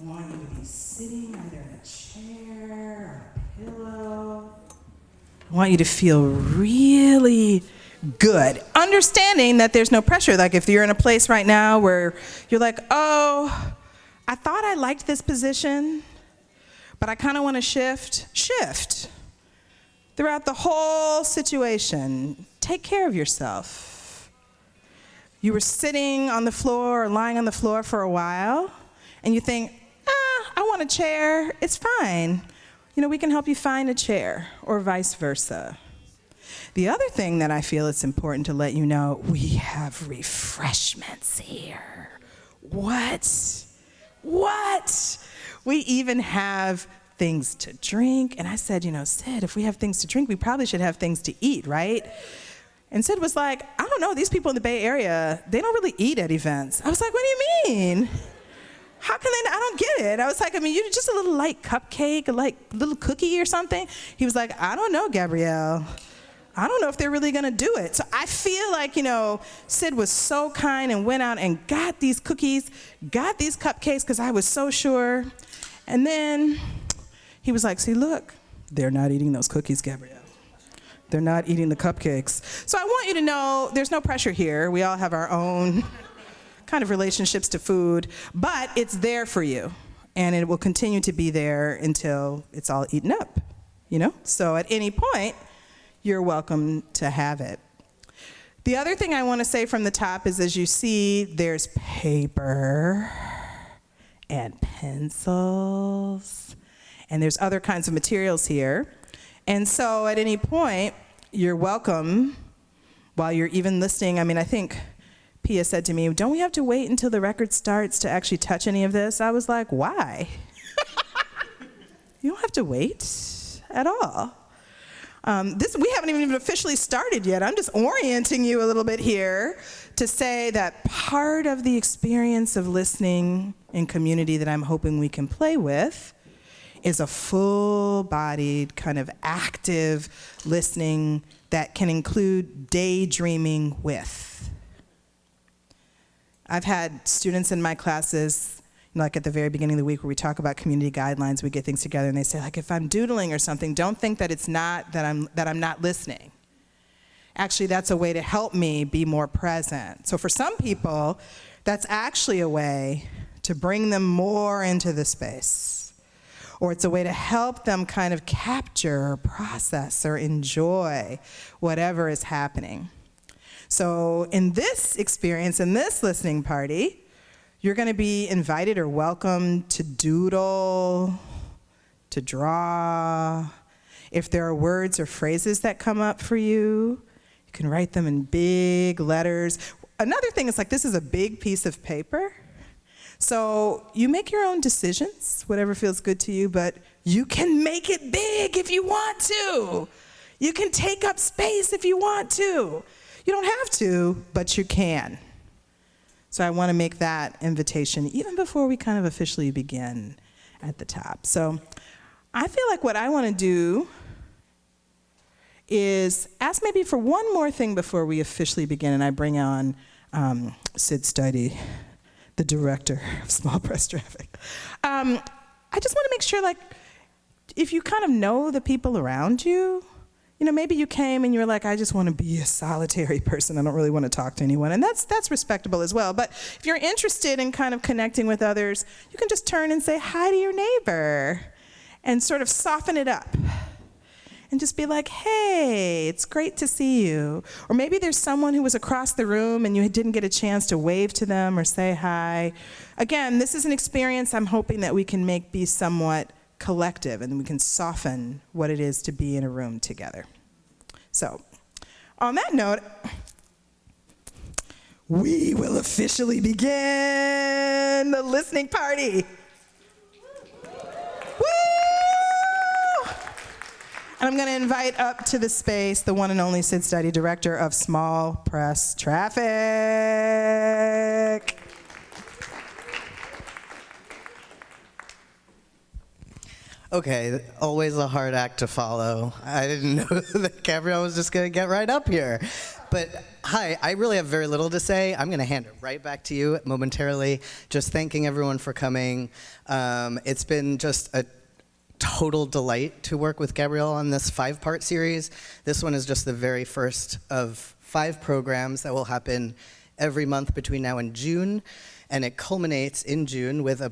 I want you to be sitting either in a chair or a pillow. I want you to feel really good, understanding that there's no pressure. Like if you're in a place right now where you're like, oh, I thought I liked this position, but I kind of want to shift. Throughout the whole situation, take care of yourself. You were sitting on the floor or lying on the floor for a while, and you think, I want a chair, it's fine. We can help you find a chair, or vice versa. The other thing that I feel it's important to let you know, we have refreshments here. What? We even have things to drink. And I said, Sid, if we have things to drink, we probably should have things to eat, right? And Sid was like, I don't know, these people in the Bay Area, they don't really eat at events. I was like, what do you mean? How can they? I don't get it. I was like, you just a little light cupcake, a little cookie or something. He was like, I don't know, Gabrielle. I don't know if they're really gonna do it. So I feel like, Sid was so kind and went out and got these cookies, got these cupcakes, because I was so sure. And then he was like, see, look, they're not eating those cookies, Gabrielle. They're not eating the cupcakes. So I want you to know there's no pressure here. We all have our own kind of relationships to food, but it's there for you, and it will continue to be there until it's all eaten up, So at any point, you're welcome to have it. The other thing I want to say from the top is, as you see, there's paper and pencils, and there's other kinds of materials here. And so at any point, you're welcome while you're even listening. I think Pia said to me, don't we have to wait until the record starts to actually touch any of this? I was like, why? You don't have to wait at all. We haven't even officially started yet. I'm just orienting you a little bit here to say that part of the experience of listening in community that I'm hoping we can play with is a full-bodied, kind of active listening that can include daydreaming with. I've had students in my classes, like at the very beginning of the week where we talk about community guidelines, we get things together and they say, if I'm doodling or something, don't think that it's not that I'm not listening. Actually, that's a way to help me be more present. So for some people, that's actually a way to bring them more into the space. Or it's a way to help them kind of capture or process or enjoy whatever is happening. So in this experience, in this listening party, you're going to be invited or welcome to doodle, to draw. If there are words or phrases that come up for you, you can write them in big letters. Another thing is, this is a big piece of paper. So you make your own decisions, whatever feels good to you, but you can make it big if you want to. You can take up space if you want to. You don't have to, but you can. So I want to make that invitation even before we kind of officially begin at the top. So I feel like what I want to do is ask maybe for one more thing before we officially begin, and I bring on Sid Study, the director of Small Press Traffic. I just want to make sure, if you kind of know the people around you, maybe you came and you were like, I just want to be a solitary person. I don't really want to talk to anyone. And that's respectable as well. But if you're interested in kind of connecting with others, you can just turn and say hi to your neighbor and sort of soften it up. And just be like, hey, it's great to see you. Or maybe there's someone who was across the room and you didn't get a chance to wave to them or say hi. Again, this is an experience I'm hoping that we can make be somewhat collective, and we can soften what it is to be in a room together. So, on that note, we will officially begin the listening party. Woo! And I'm going to invite up to the space the one and only Sid Study, director of Small Press Traffic. Okay, always a hard act to follow. I didn't know that Gabrielle was just going to get right up here. But Hi, I really have very little to say. I'm going to hand it right back to you momentarily. Just thanking everyone for coming. It's been just a total delight to work with Gabrielle on this 5-part series. This one is just the very first of 5 programs that will happen every month between now and June, and it culminates in June with a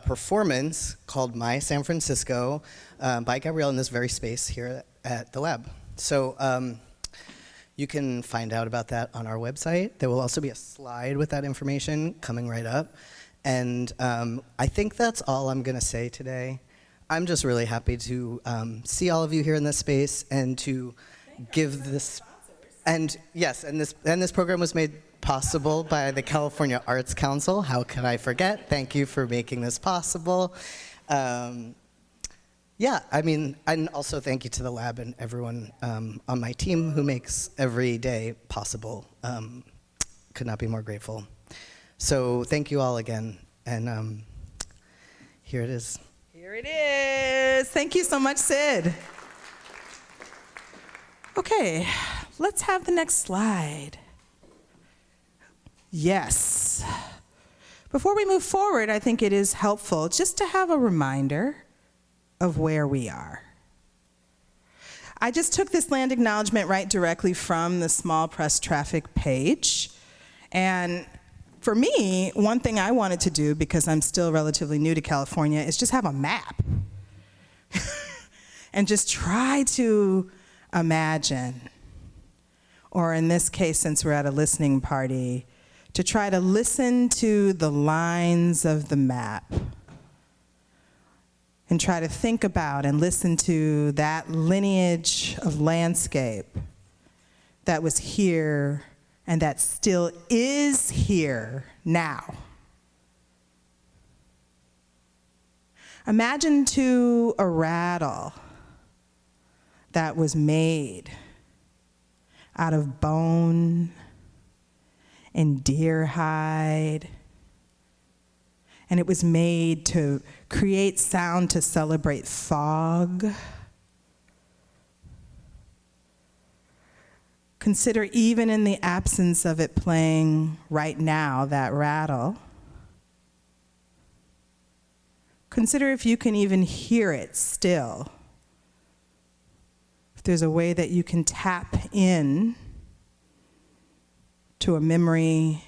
performance called My San Francisco by Gabrielle in this very space here at the lab. So you can find out about that on our website. There will also be a slide with that information coming right up. And I think that's all I'm gonna say today. I'm just really happy to see all of you here in this space and to give this, and yes, and this program was made possible by the California Arts Council. How could I forget? Thank you for making this possible. Yeah, I mean, and also thank you to the lab and everyone on my team who makes every day possible. Could not be more grateful. So thank you all again, and here it is. Here it is. Thank you so much, Sid. Okay, let's have the next slide. Yes. Before we move forward, I think it is helpful just to have a reminder of where we are. I just took this land acknowledgement right directly from the small press traffic page. And for me, one thing I wanted to do, because I'm still relatively new to California, is just have a map. And just try to imagine, or in this case, since we're at a listening party, to try to listen to the lines of the map and try to think about and listen to that lineage of landscape that was here and that still is here now. Imagine to a rattle that was made out of bone and deer hide, and it was made to create sound to celebrate fog. Consider, even in the absence of it playing right now, that rattle. Consider if you can even hear it still. If there's a way that you can tap in to a memory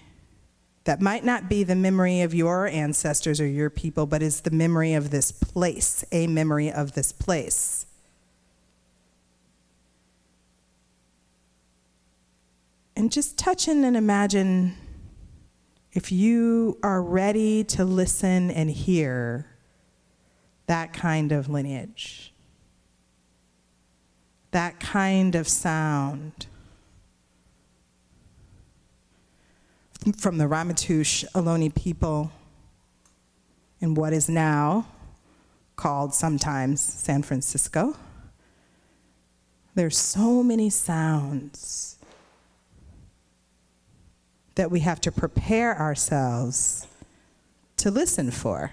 that might not be the memory of your ancestors or your people, but is the memory of this place, a memory of this place. And just touch in and imagine if you are ready to listen and hear that kind of lineage, that kind of sound from the Ramaytush Ohlone people in what is now called sometimes San Francisco. There's so many sounds that we have to prepare ourselves to listen for.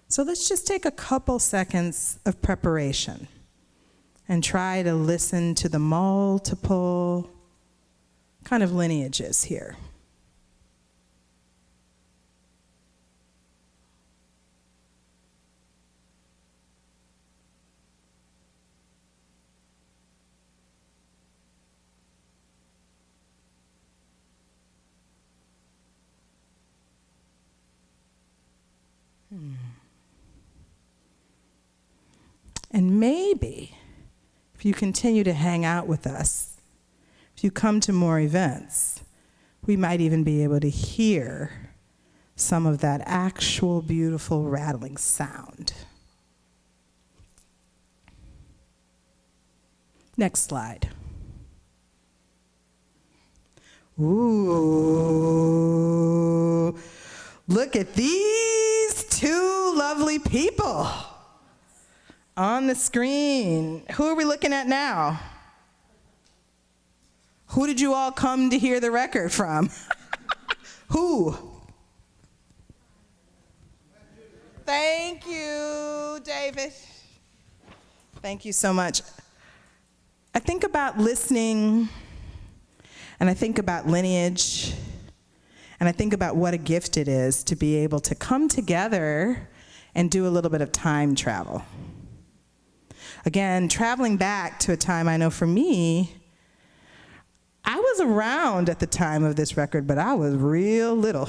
So let's just take a couple seconds of preparation and try to listen to the multiple kind of lineages here. And maybe if you continue to hang out with us, if you come to more events, we might even be able to hear some of that actual beautiful rattling sound. Next slide. Ooh, look at these two lovely people on the screen. Who are we looking at now? Who did you all come to hear the record from? Who? Thank you, David. Thank you so much. think about listening, and I think about lineage, and I think about what a gift it is to be able to come together and do a little bit of time travel. Again, traveling back to a time I know for me, I was around at the time of this record, but I was real little.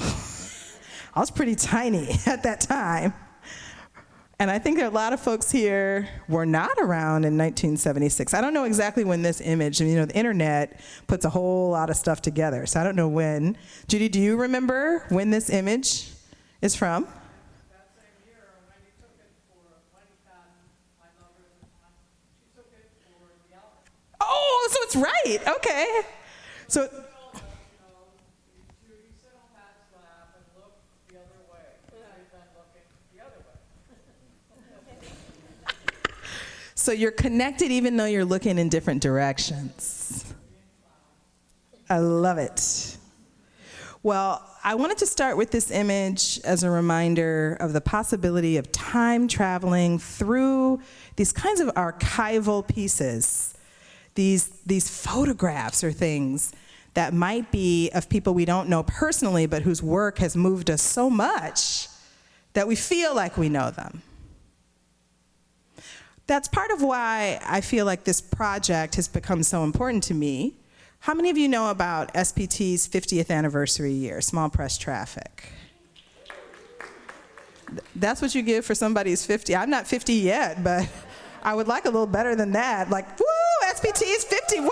I was pretty tiny at that time. And I think there are a lot of folks here were not around in 1976. I don't know exactly when this image, the internet puts a whole lot of stuff together, so I don't know when. Judy, do you remember when this image is from? That same year, when he took it for, when he had my mother at the time, she took it for the album. Oh, so it's right, okay. So. Judy, sit on Pat's lap and look the other way. We've been looking the other way. So you're connected even though you're looking in different directions. I love it. Well, I wanted to start with this image as a reminder of the possibility of time traveling through these kinds of archival pieces, these photographs or things that might be of people we don't know personally, but whose work has moved us so much that we feel like we know them. That's part of why I feel like this project has become so important to me. How many of you know about SPT's 50th anniversary year, small press traffic? That's what you give for somebody who's 50. I'm not 50 yet, but I would like a little better than that. Like, woo, SPT's 50, woo!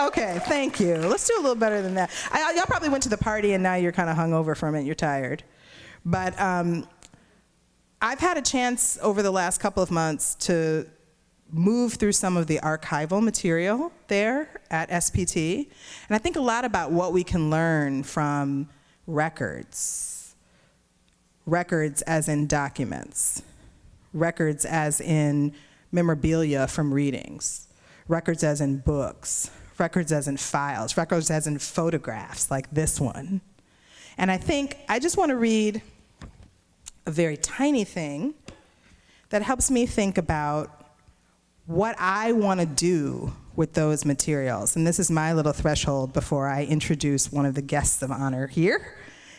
Okay, thank you. Let's do a little better than that. Y'all probably went to the party and now you're kind of hungover from it, you're tired. But I've had a chance over the last couple of months to move through some of the archival material there at SPT, and I think a lot about what we can learn from records. Records as in documents. Records as in memorabilia from readings. Records as in books. Records as in files. Records as in photographs, like this one. And I think I just want to read a very tiny thing that helps me think about what I want to do with those materials. And this is my little threshold before I introduce one of the guests of honor here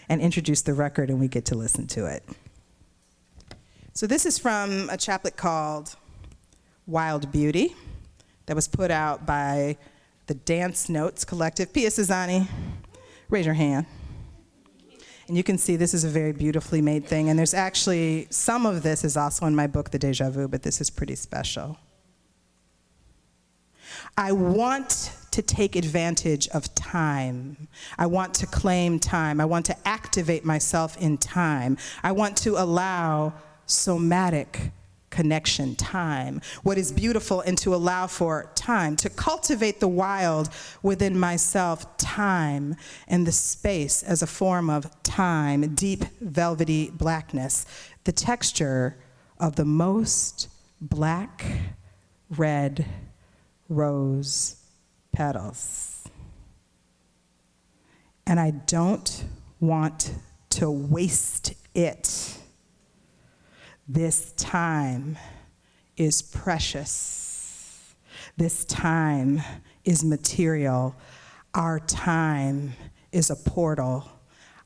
and introduce the record and we get to listen to it. So this is from a chaplet called Wild Beauty that was put out by the DanceNotes collective. Pia Cesani, raise your hand. And you can see this is a very beautifully made thing. And there's actually, some of this is also in my book, The Deja Vu, but this is pretty special. I want to take advantage of time. I want to claim time. I want to activate myself in time. I want to allow somatic connection, time, what is beautiful, and to allow for time, to cultivate the wild within myself, time, and the space as a form of time, deep velvety blackness, the texture of the most black, red rose petals. And I don't want to waste it. This time is precious. This time is material. Our time is a portal.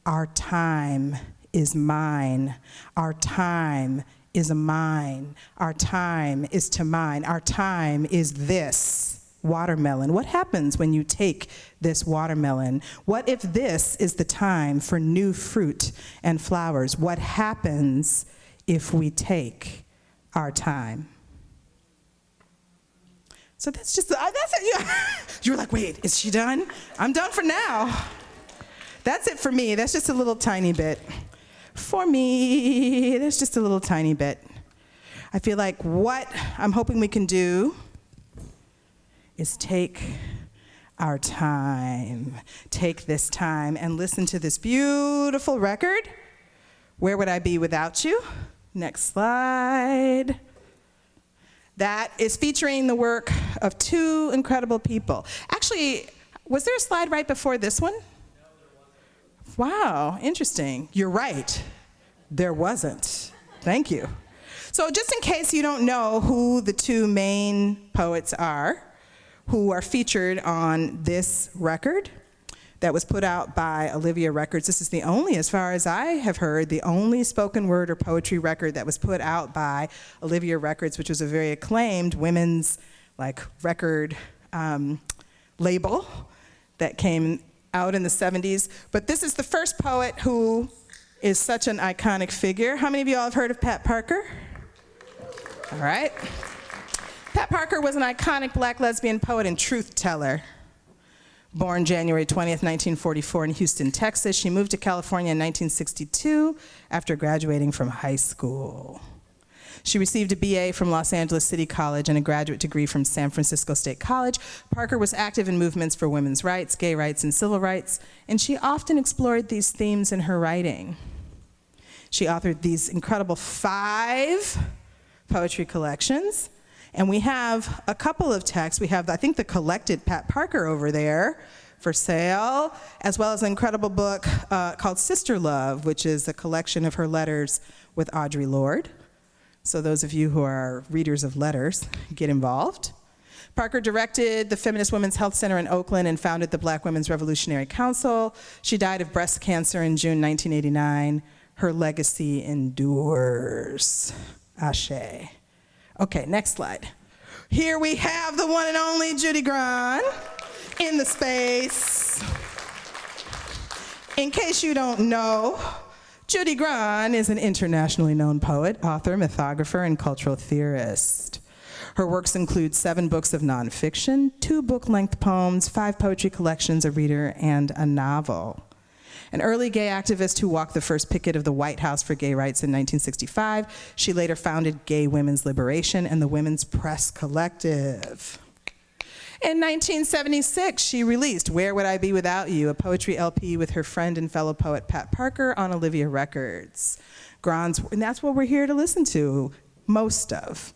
Our time is mine. Our time is a mine. Our time is to mine. Our time is this watermelon. What happens when you take this watermelon? What if this is the time for new fruit and flowers? What happens if we take our time? So that's just, that's it. You were like, wait, is she done? I'm done for now. That's it for me. That's just a little tiny bit. For me, there's just a little tiny bit. I feel like what I'm hoping we can do is take our time, take this time and listen to this beautiful record, Where Would I Be Without You? Next slide. That is featuring the work of two incredible people. Actually, was there a slide right before this one? No, there wasn't. Wow, interesting. You're right. There wasn't. Thank you. So just in case you don't know who the two main poets are, who are featured on this record that was put out by Olivia Records. This is the only, as far as I have heard, the only spoken word or poetry record that was put out by Olivia Records, which was a very acclaimed women's record label that came out in the 70s. But this is the first poet who is such an iconic figure. How many of you all have heard of Pat Parker? All right. Pat Parker was an iconic black lesbian poet and truth teller. Born January 20th, 1944 in Houston, Texas, she moved to California in 1962 after graduating from high school. She received a BA from Los Angeles City College and a graduate degree from San Francisco State College. Parker was active in movements for women's rights, gay rights, and civil rights, and she often explored these themes in her writing. She authored these incredible 5 poetry collections, and we have a couple of texts. We have, I think, the collected Pat Parker over there for sale, as well as an incredible book called Sister Love, which is a collection of her letters with Audre Lorde. So those of you who are readers of letters, get involved. Parker directed the Feminist Women's Health Center in Oakland and founded the Black Women's Revolutionary Council. She died of breast cancer in June 1989. Her legacy endures. Ashe. Okay, next slide. Here we have the one and only Judy Grahn in the space. In case you don't know, Judy Grahn is an internationally known poet, author, mythographer, and cultural theorist. Her works include 7 books of nonfiction, 2 book-length poems, 5 poetry collections, a reader, and a novel. An early gay activist who walked the first picket of the White House for gay rights in 1965, she later founded Gay Women's Liberation and the Women's Press Collective. In 1976, she released Where Would I Be Without You, a poetry LP with her friend and fellow poet Pat Parker on Olivia Records. And that's what we're here to listen to, most of.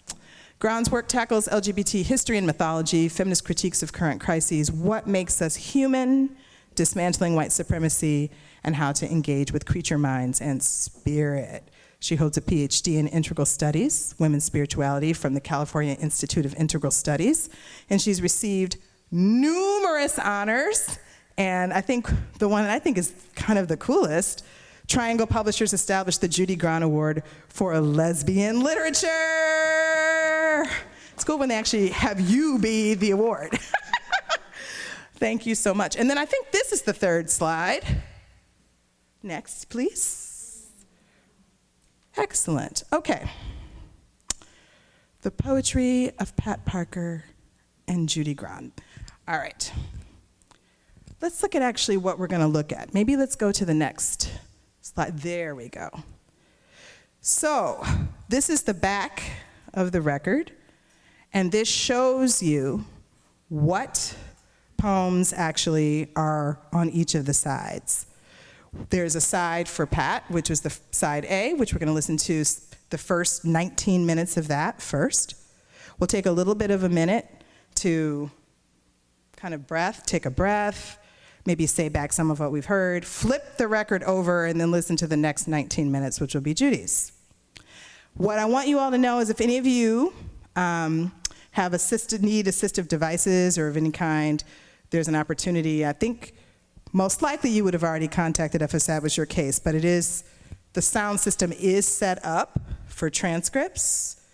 Grahn's work tackles LGBT history and mythology, feminist critiques of current crises, what makes us human, dismantling white supremacy, and how to engage with creature minds and spirit. She holds a Ph.D. in Integral Studies, Women's Spirituality from the California Institute of Integral Studies, and she's received numerous honors, and I think the one that I think is kind of the coolest, Triangle Publishers established the Judy Grahn Award for Lesbian Literature. It's cool when they actually have you be the award. Thank you so much. And then I think this is the 3rd slide. Next, please. Excellent. Okay. The poetry of Pat Parker and Judy Grahn. All right. Let's look at actually what we're going to look at. Maybe let's go to the next slide. There we go. So this is the back of the record, and this shows you what poems actually are on each of the sides. There's a side for Pat, which was the side A, which we're going to listen to the first 19 minutes of that first. We'll take a little bit of a minute to kind of take a breath, maybe say back some of what we've heard, flip the record over, and then listen to the next 19 minutes, which will be Judy's. What I want you all to know is if any of you have need assistive devices or of any kind, there's an opportunity. I think most likely you would have already contacted us if that was your case, but the sound system is set up for transcripts.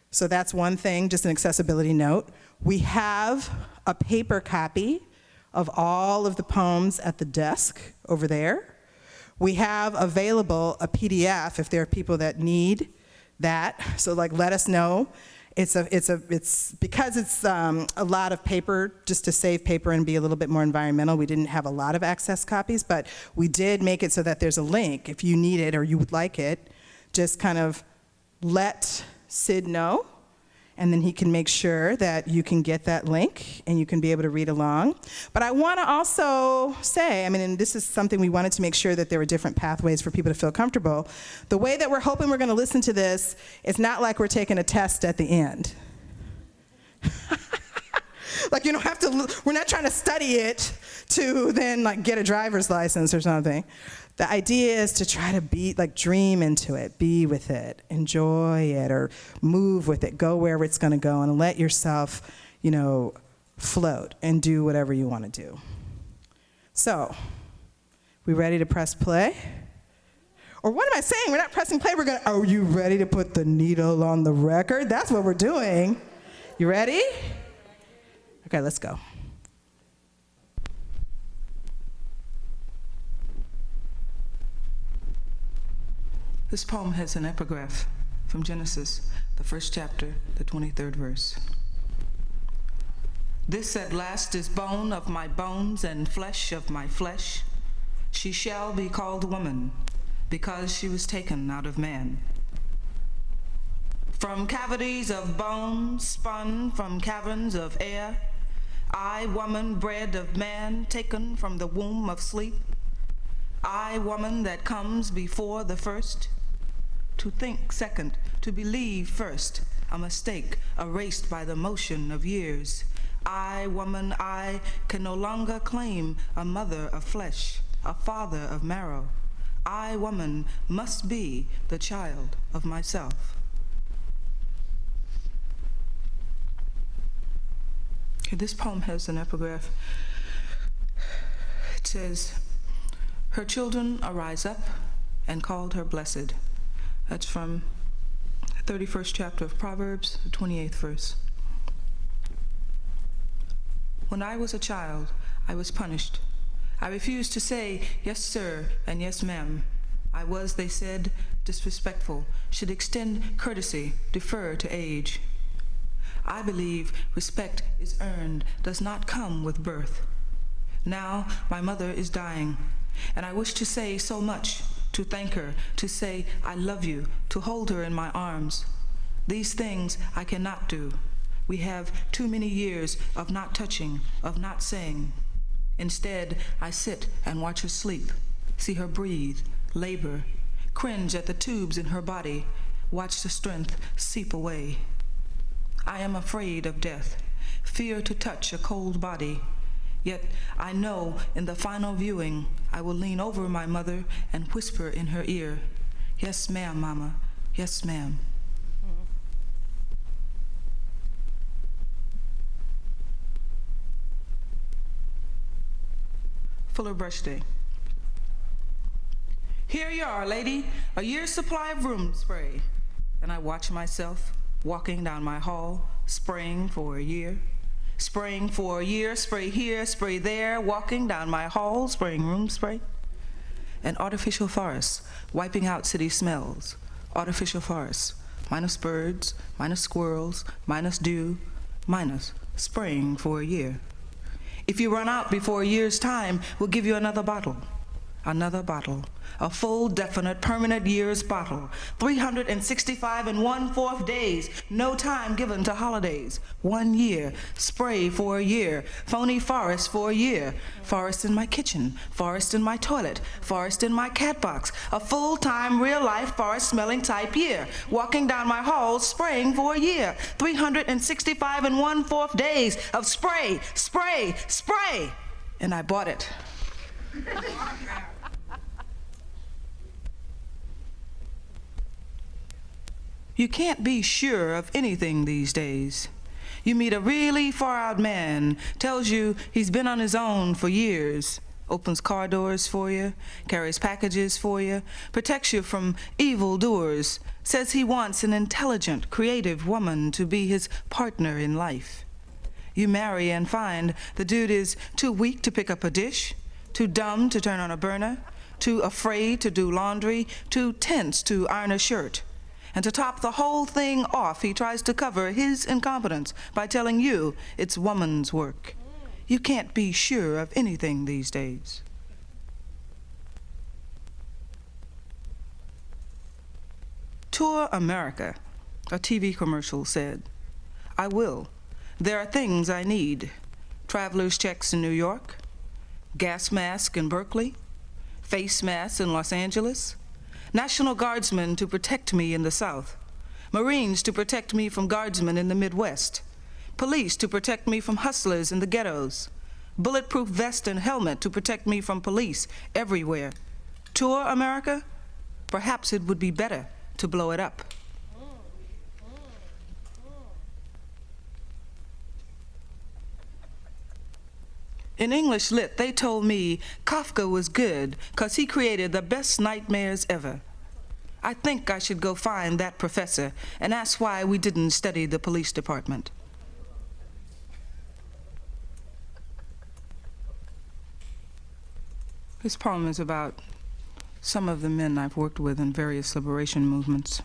So that's one thing, just an accessibility note. We have a paper copy of all of the poems at the desk over there. We have available a PDF if there are people that need that. So let us know. It's because it's a lot of paper, just to save paper and be a little bit more environmental. We didn't have a lot of access copies, but we did make it so that there's a link. If you need it or you would like it, just kind of let Sid know, and then he can make sure that you can get that link and you can be able to read along. But I want to also say, and this is something we wanted to make sure that there were different pathways for people to feel comfortable. The way that we're hoping we're going to listen to this, it's not like we're taking a test at the end. You don't have to, we're not trying to study it to then get a driver's license or something. The idea is to try to dream into it, be with it, enjoy it, or move with it, go where it's going to go, and let yourself, float and do whatever you want to do. So, we ready to press play? Or what am I saying? We're not pressing play. Are you ready to put the needle on the record? That's what we're doing. You ready? Okay, let's go. This poem has an epigraph from Genesis, the first chapter, the 23rd verse. This at last is bone of my bones and flesh of my flesh. She shall be called woman, because she was taken out of man. From cavities of bone, spun from caverns of air, I, woman, bred of man, taken from the womb of sleep, I, woman, that comes before the first, to think second, to believe first, a mistake erased by the motion of years. I, woman, I can no longer claim a mother of flesh, a father of marrow. I, woman, must be the child of myself. Okay, this poem has an epigraph. It says, her children arise up and called her blessed. That's from the 31st chapter of Proverbs, the 28th verse. When I was a child, I was punished. I refused to say yes, sir, and yes, ma'am. I was, they said, disrespectful, should extend courtesy, defer to age. I believe respect is earned, does not come with birth. Now my mother is dying, and I wish to say so much, to thank her, to say I love you, to hold her in my arms. These things I cannot do. We have too many years of not touching, of not saying. Instead, I sit and watch her sleep, see her breathe, labor, cringe at the tubes in her body, watch the strength seep away. I am afraid of death, fear to touch a cold body. Yet I know in the final viewing, I will lean over my mother and whisper in her ear, yes, ma'am, mama, yes, ma'am. Fuller Brush Day. Here you are, lady, a year's supply of room spray. And I watch myself walking down my hall, spraying for a year. Spraying for a year, spray here, spray there, walking down my hall, spraying room spray. And artificial forests, wiping out city smells. Artificial forests, minus birds, minus squirrels, minus dew, minus spraying for a year. If you run out before a year's time, we'll give you another bottle. Another bottle. A full, definite, permanent year's bottle. 365 and 1/4 days. No time given to holidays. 1 year. Spray for a year. Phony forest for a year. Forest in my kitchen. Forest in my toilet. Forest in my cat box. A full-time, real-life, forest-smelling type year. Walking down my halls, spraying for a year. 365 and 1/4 days of spray, spray, spray. And I bought it. You can't be sure of anything these days. You meet a really far-out man, tells you he's been on his own for years, opens car doors for you, carries packages for you, protects you from evildoers, says he wants an intelligent, creative woman to be his partner in life. You marry and find the dude is too weak to pick up a dish, too dumb to turn on a burner, too afraid to do laundry, too tense to iron a shirt. And to top the whole thing off, he tries to cover his incompetence by telling you it's woman's work. You can't be sure of anything these days. Tour America, a TV commercial said. I will. There are things I need. Traveler's checks in New York, gas mask in Berkeley, face masks in Los Angeles, National Guardsmen to protect me in the South, Marines to protect me from guardsmen in the Midwest, police to protect me from hustlers in the ghettos, bulletproof vest and helmet to protect me from police everywhere. Tour America? Perhaps it would be better to blow it up. In English Lit, they told me Kafka was good because he created the best nightmares ever. I think I should go find that professor and ask why we didn't study the police department. This poem is about some of the men I've worked with in various liberation movements.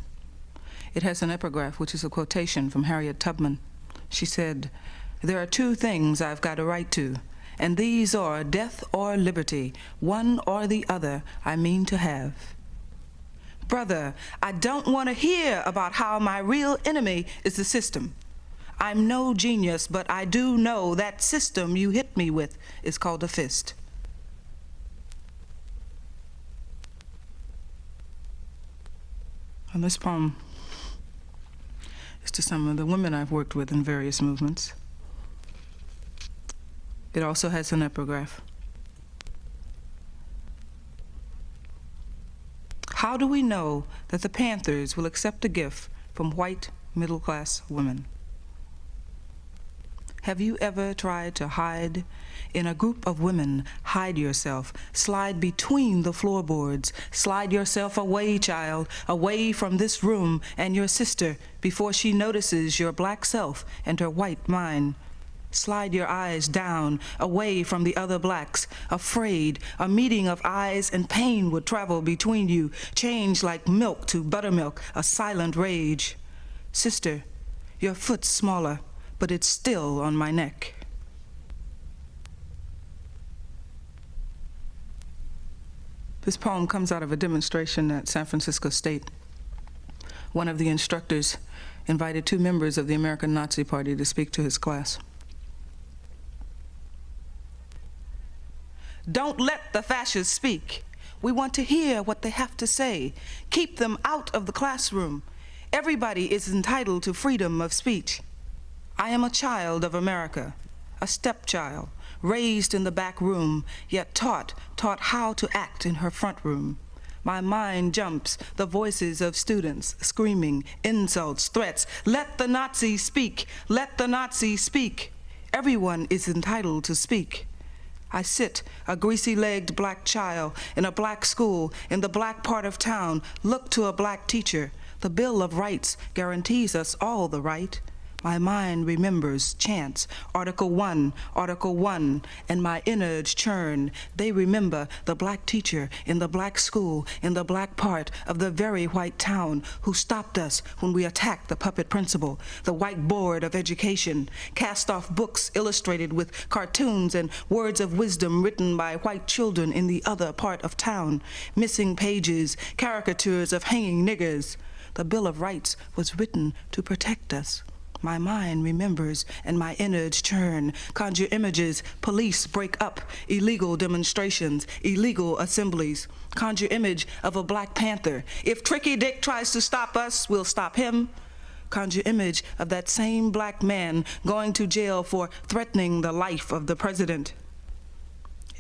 It has an epigraph, which is a quotation from Harriet Tubman. She said, "There are two things I've got a right to, and these are death or liberty, one or the other I mean to have." Brother, I don't want to hear about how my real enemy is the system. I'm no genius, but I do know that system you hit me with is called a fist. And this poem is to some of the women I've worked with in various movements. It also has an epigraph. How do we know that the Panthers will accept a gift from white middle-class women? Have you ever tried to hide? In a group of women, hide yourself. Slide between the floorboards. Slide yourself away, child, away from this room and your sister before she notices your black self and her white mind. Slide your eyes down, away from the other blacks. Afraid, a meeting of eyes and pain would travel between you, change like milk to buttermilk, a silent rage. Sister, your foot's smaller, but it's still on my neck. This poem comes out of a demonstration at San Francisco State. One of the instructors invited 2 members of the American Nazi Party to speak to his class. Don't let the fascists speak. We want to hear what they have to say. Keep them out of the classroom. Everybody is entitled to freedom of speech. I am a child of America, a stepchild, raised in the back room, yet taught how to act in her front room. My mind jumps, the voices of students screaming, insults, threats. Let the Nazis speak, let the Nazis speak. Everyone is entitled to speak. I sit, a greasy-legged black child, in a black school, in the black part of town, look to a black teacher. The Bill of Rights guarantees us all the right. My mind remembers chants, Article 1, and my innards churn. They remember the black teacher in the black school, in the black part of the very white town, who stopped us when we attacked the puppet principal, the white board of education, cast off books illustrated with cartoons and words of wisdom written by white children in the other part of town, missing pages, caricatures of hanging niggers. The Bill of Rights was written to protect us. My mind remembers and my innards churn, conjure images, police break up, illegal demonstrations, illegal assemblies, conjure image of a Black Panther. If Tricky Dick tries to stop us, we'll stop him. Conjure image of that same black man going to jail for threatening the life of the president.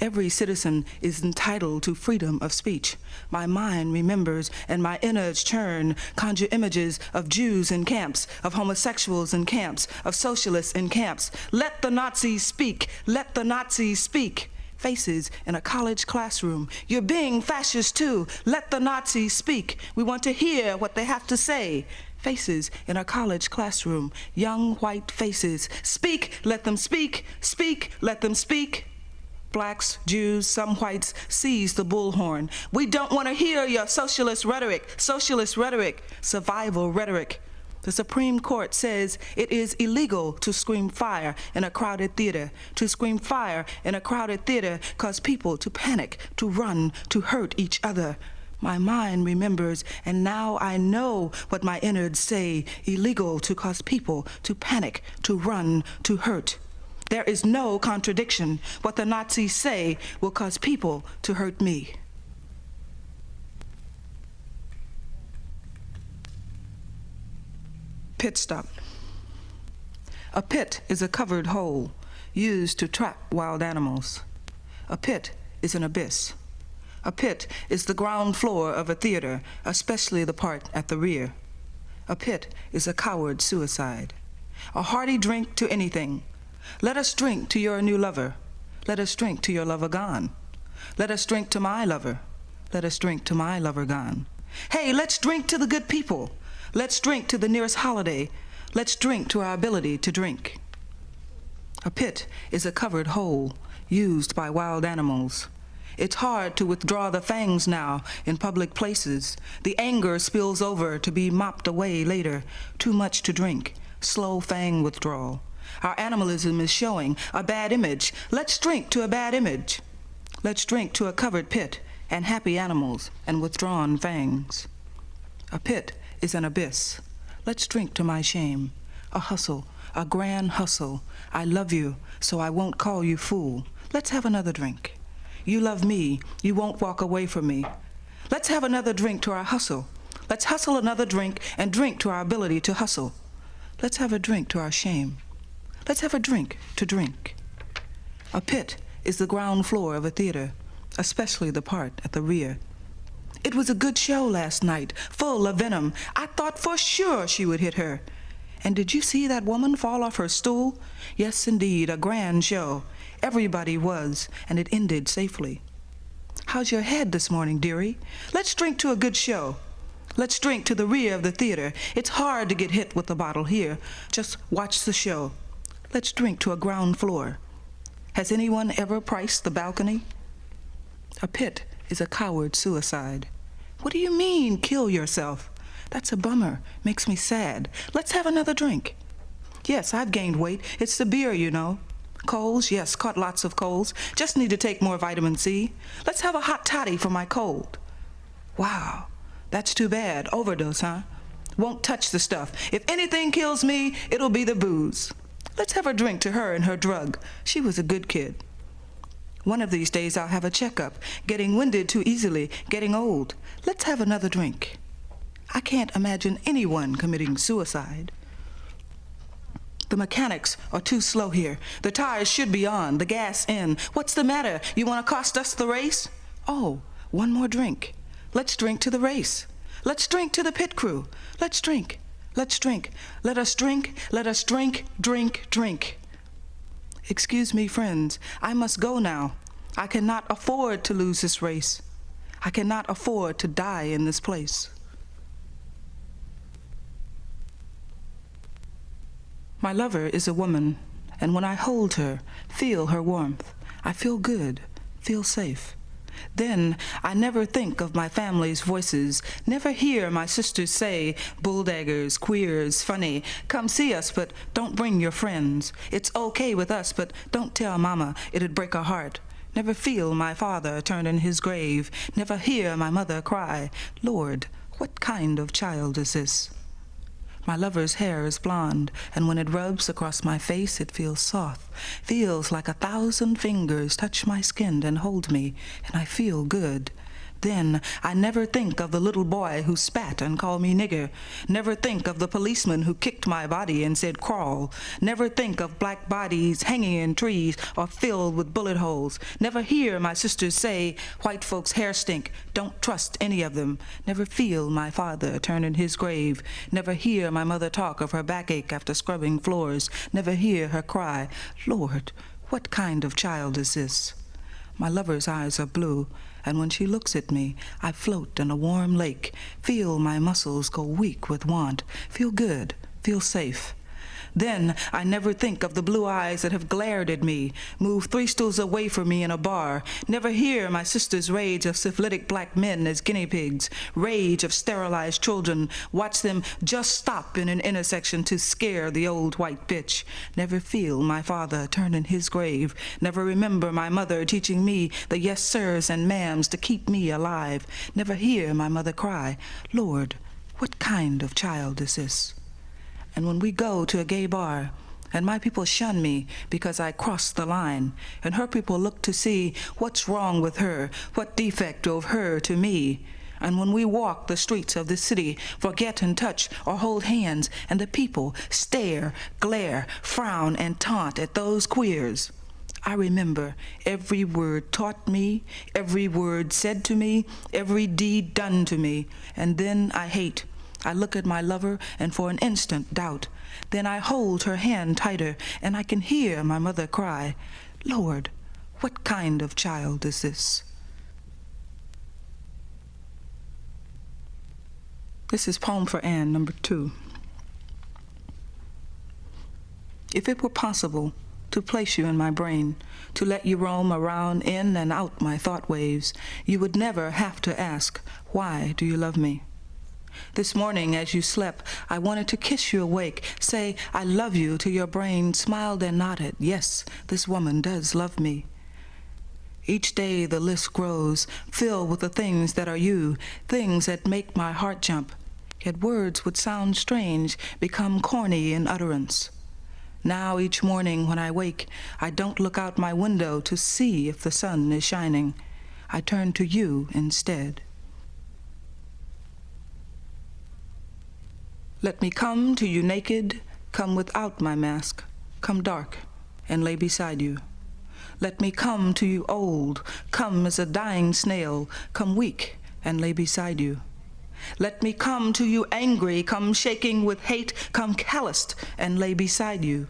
Every citizen is entitled to freedom of speech. My mind remembers and my innards churn, conjure images of Jews in camps, of homosexuals in camps, of socialists in camps. Let the Nazis speak, let the Nazis speak. Faces in a college classroom. You're being fascist too. Let the Nazis speak. We want to hear what they have to say. Faces in a college classroom. Young white faces. Speak, let them speak. Speak, let them speak. Blacks, Jews, some whites seize the bullhorn. We don't want to hear your socialist rhetoric, survival rhetoric. The Supreme Court says it is illegal to scream fire in a crowded theater, to scream fire in a crowded theater cause people to panic, to run, to hurt each other. My mind remembers, and now I know what my innards say, illegal to cause people to panic, to run, to hurt. There is no contradiction. What the Nazis say will cause people to hurt me. Pit stop. A pit is a covered hole used to trap wild animals. A pit is an abyss. A pit is the ground floor of a theater, especially the part at the rear. A pit is a coward suicide. A hearty drink to anything. Let us drink to your new lover. Let us drink to your lover gone. Let us drink to my lover. Let us drink to my lover gone. Hey, let's drink to the good people. Let's drink to the nearest holiday. Let's drink to our ability to drink. A pit is a covered hole used by wild animals. It's hard to withdraw the fangs now in public places. The anger spills over to be mopped away later. Too much to drink. Slow fang withdrawal. Our animalism is showing a bad image. Let's drink to a bad image. Let's drink to a covered pit and happy animals and withdrawn fangs. A pit is an abyss. Let's drink to my shame. A hustle, a grand hustle. I love you, so I won't call you fool. Let's have another drink. You love me, you won't walk away from me. Let's have another drink to our hustle. Let's hustle another drink and drink to our ability to hustle. Let's have a drink to our shame. Let's have a drink to drink. A pit is the ground floor of a theater, especially the part at the rear. It was a good show last night, full of venom. I thought for sure she would hit her. And did you see that woman fall off her stool? Yes, indeed, a grand show. Everybody was, and it ended safely. How's your head this morning, dearie? Let's drink to a good show. Let's drink to the rear of the theater. It's hard to get hit with a bottle here. Just watch the show. Let's drink to a ground floor. Has anyone ever priced the balcony? A pit is a coward suicide. What do you mean, kill yourself? That's a bummer. Makes me sad. Let's have another drink. Yes, I've gained weight. It's the beer, you know. Colds, yes, caught lots of colds. Just need to take more vitamin C. Let's have a hot toddy for my cold. Wow, that's too bad. Overdose, huh? Won't touch the stuff. If anything kills me, it'll be the booze. Let's have a drink to her and her drug. She was a good kid. One of these days I'll have a checkup. Getting winded too easily, getting old. Let's have another drink. I can't imagine anyone committing suicide. The mechanics are too slow here. The tires should be on, the gas in. What's the matter? You want to cost us the race? Oh, one more drink. Let's drink to the race. Let's drink to the pit crew. Let's drink. Let's drink. Let us drink. Let us drink, drink, drink. Excuse me, friends. I must go now. I cannot afford to lose this race. I cannot afford to die in this place. My lover is a woman, and when I hold her, feel her warmth, I feel good, feel safe. Then I never think of my family's voices, never hear my sisters say, bulldaggers, queers, funny, come see us, but don't bring your friends. It's okay with us, but don't tell mama, it'd break her heart. Never feel my father turn in his grave, never hear my mother cry, Lord, what kind of child is this? My lover's hair is blonde, and when it rubs across my face, it feels soft, feels like 1,000 fingers touch my skin and hold me, and I feel good. Then I never think of the little boy who spat and called me nigger, never think of the policeman who kicked my body and said crawl, never think of black bodies hanging in trees or filled with bullet holes, never hear my sisters say, white folks' hair stink, don't trust any of them, never feel my father turn in his grave, never hear my mother talk of her backache after scrubbing floors, never hear her cry, Lord, what kind of child is this? My lover's eyes are blue, and when she looks at me, I float in a warm lake, feel my muscles go weak with want, feel good, feel safe. Then I never think of the blue eyes that have glared at me, move 3 stools away from me in a bar, never hear my sister's rage of syphilitic black men as guinea pigs, rage of sterilized children, watch them just stop in an intersection to scare the old white bitch, never feel my father turn in his grave, never remember my mother teaching me the yes sirs and ma'ams to keep me alive, never hear my mother cry, Lord, what kind of child is this? And when we go to a gay bar, and my people shun me because I crossed the line, and her people look to see what's wrong with her, what defect drove her to me, and when we walk the streets of this city, forget and touch or hold hands, and the people stare, glare, frown, and taunt at those queers, I remember every word taught me, every word said to me, every deed done to me, and then I hate. I look at my lover and for an instant doubt. Then I hold her hand tighter and I can hear my mother cry, Lord, What kind of child is this? This is Poem for Anne, number 2. If it were possible to place you in my brain, to let you roam around in and out my thought waves, you would never have to ask, why do you love me? This morning as you slept, I wanted to kiss you awake, say, I love you, till your brain smiled and nodded. Yes, this woman does love me. Each day the list grows, filled with the things that are you, things that make my heart jump. Yet words would sound strange, become corny in utterance. Now each morning when I wake, I don't look out my window to see if the sun is shining. I turn to you instead. Let me come to you naked, come without my mask, come dark and lay beside you. Let me come to you old, come as a dying snail, come weak and lay beside you. Let me come to you angry, come shaking with hate, come calloused and lay beside you.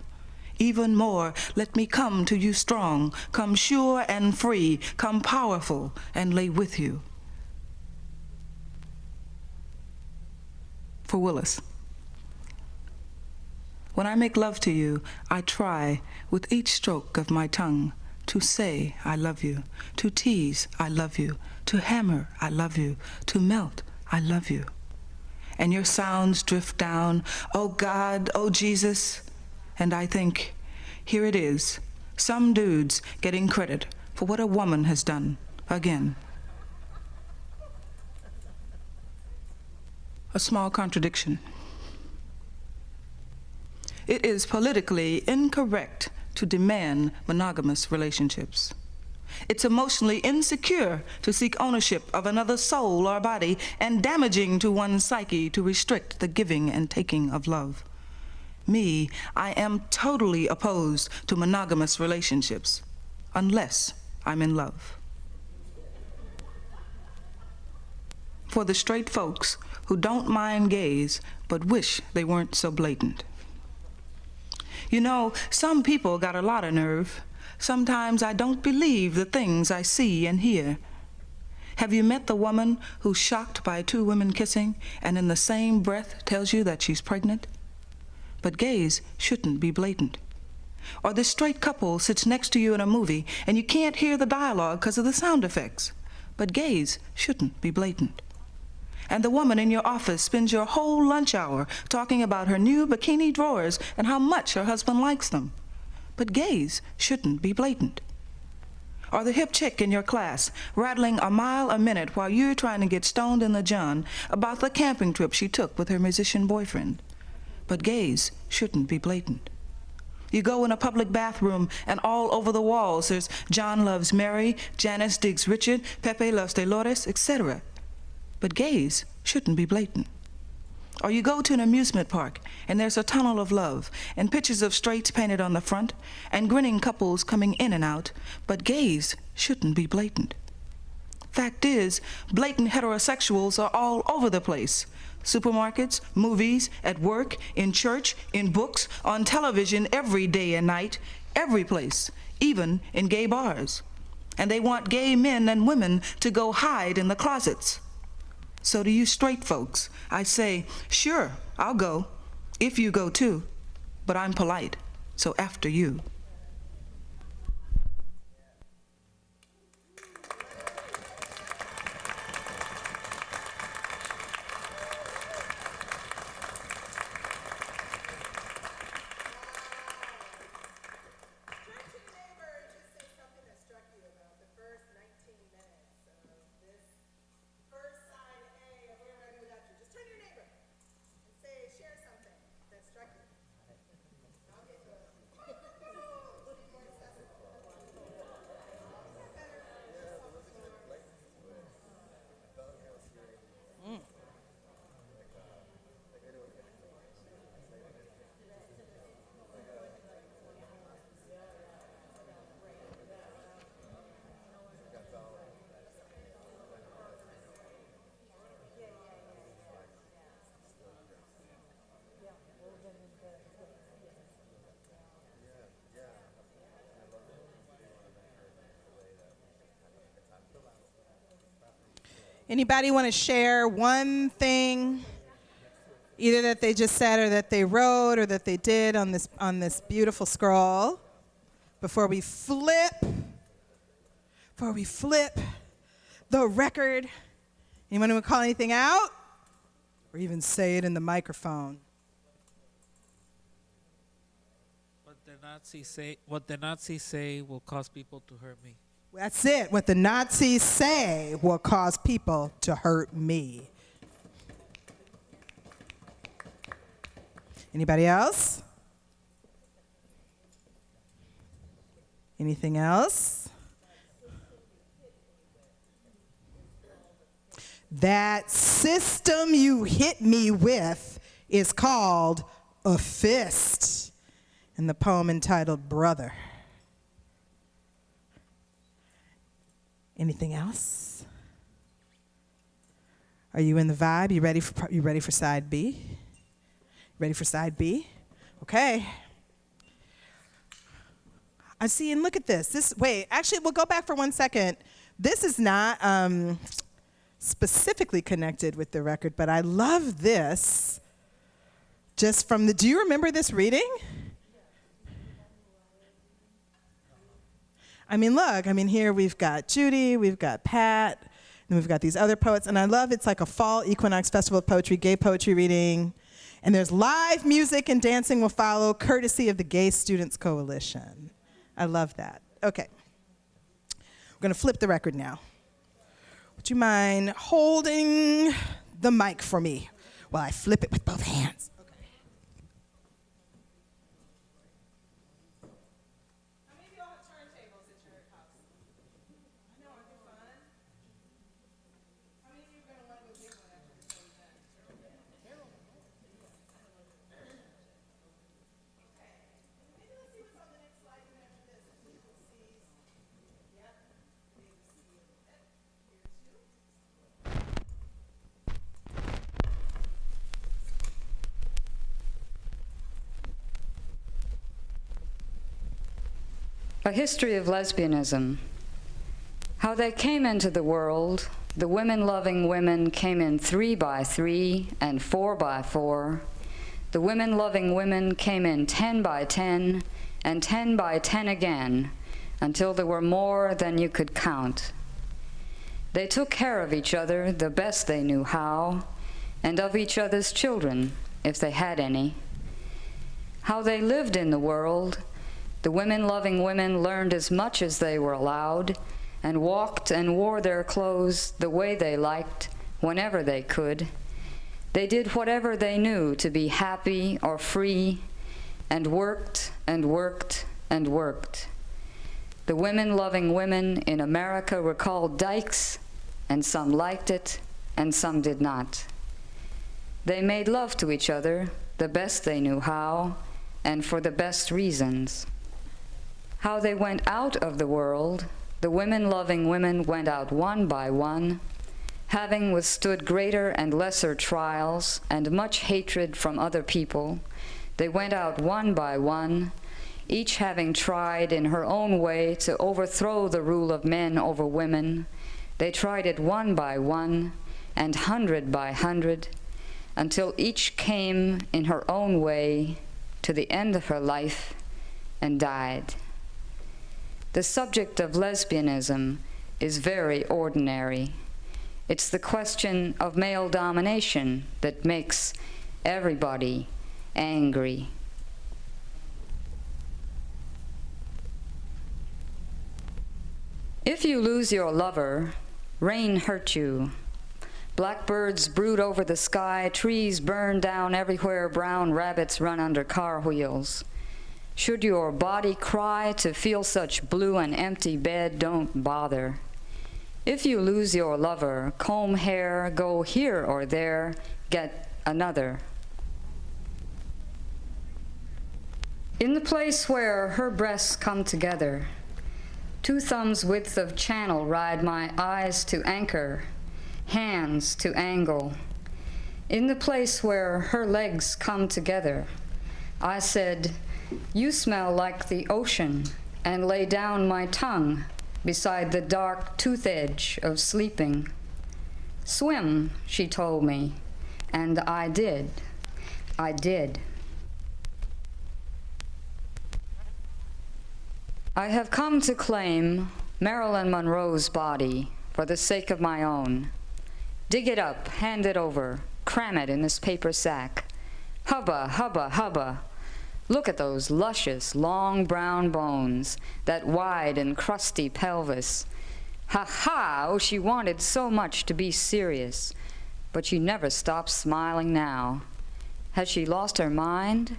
Even more, let me come to you strong, come sure and free, come powerful and lay with you. For Willis. When I make love to you, I try, with each stroke of my tongue, to say I love you, to tease I love you, to hammer I love you, to melt I love you. And your sounds drift down, oh God, oh Jesus. And I think, here it is, some dudes getting credit for what a woman has done again. A small contradiction. It is politically incorrect to demand monogamous relationships. It's emotionally insecure to seek ownership of another's soul or body, and damaging to one's psyche to restrict the giving and taking of love. Me, I am totally opposed to monogamous relationships, unless I'm in love. For the straight folks who don't mind gays, but wish they weren't so blatant. You know, some people got a lot of nerve. Sometimes I don't believe the things I see and hear. Have you met the woman who's shocked by 2 women kissing and in the same breath tells you that she's pregnant? But gays shouldn't be blatant. Or this straight couple sits next to you in a movie and you can't hear the dialogue because of the sound effects. But gays shouldn't be blatant. And the woman in your office spends your whole lunch hour talking about her new bikini drawers and how much her husband likes them. But gays shouldn't be blatant. Or the hip chick in your class rattling a mile a minute while you're trying to get stoned in the john about the camping trip she took with her musician boyfriend. But gays shouldn't be blatant. You go in a public bathroom and all over the walls there's John loves Mary, Janice digs Richard, Pepe loves Dolores, etc. But gays shouldn't be blatant. Or you go to an amusement park and there's a tunnel of love and pictures of straights painted on the front and grinning couples coming in and out, but gays shouldn't be blatant. Fact is, blatant heterosexuals are all over the place. Supermarkets, movies, at work, in church, in books, on television every day and night, every place, even in gay bars. And they want gay men and women to go hide in the closets. So to you straight folks, I say, sure, I'll go, if you go too, but I'm polite, so after you. Anybody want to share one thing, either that they just said or that they wrote or that they did on this beautiful scroll before we flip the record? Anyone want to call anything out or even say it in the microphone? What the Nazis say will cause people to hurt me. That's it. What the Nazis say will cause people to hurt me. Anybody else? Anything else? That system you hit me with is called a fist, in the poem entitled Brother. Anything else? Are you in the vibe? You ready for side B? Ready for side B? Okay. I see, and look at this. Wait, actually, we'll go back for 1 second. This is not specifically connected with the record, but I love this. Just from do you remember this reading? I mean, look, here we've got Judy, we've got Pat, and we've got these other poets, and I love it's like a fall equinox festival of poetry, gay poetry reading, and there's live music and dancing will follow, courtesy of the Gay Students Coalition. I love that. Okay. We're going to flip the record now. Would you mind holding the mic for me while I flip it with both hands? A history of lesbianism. How they came into the world, the women-loving women came in 3 by 3 and 4 by 4. The women-loving women came in 10 by 10 and 10 by 10 again, until there were more than you could count. They took care of each other the best they knew how, and of each other's children, if they had any. How they lived in the world, the women-loving women learned as much as they were allowed, and walked and wore their clothes the way they liked, whenever they could. They did whatever they knew to be happy or free, and worked and worked and worked. The women-loving women in America were called dykes, and some liked it, and some did not. They made love to each other the best they knew how, and for the best reasons. How they went out of the world, the women-loving women went out one by one, having withstood greater and lesser trials and much hatred from other people. They went out one by one, each having tried in her own way to overthrow the rule of men over women. They tried it one by one and 100 by 100, until each came in her own way to the end of her life and died. The subject of lesbianism is very ordinary. It's the question of male domination that makes everybody angry. If you lose your lover, rain hurt you. Blackbirds brood over the sky, trees burn down everywhere, brown rabbits run under car wheels. Should your body cry to feel such blue and empty bed, don't bother. If you lose your lover, comb hair, go here or there, get another. In the place where her breasts come together, 2 thumbs width of channel ride my eyes to anchor, hands to angle. In the place where her legs come together, I said, "You smell like the ocean," and lay down my tongue beside the dark tooth edge of sleeping. Swim, she told me, and I did. I did. I have come to claim Marilyn Monroe's body for the sake of my own. Dig it up, hand it over, cram it in this paper sack. Hubba, hubba, hubba. Look at those luscious, long brown bones, that wide and crusty pelvis. Ha ha! Oh, she wanted so much to be serious, but she never stops smiling now. Has she lost her mind?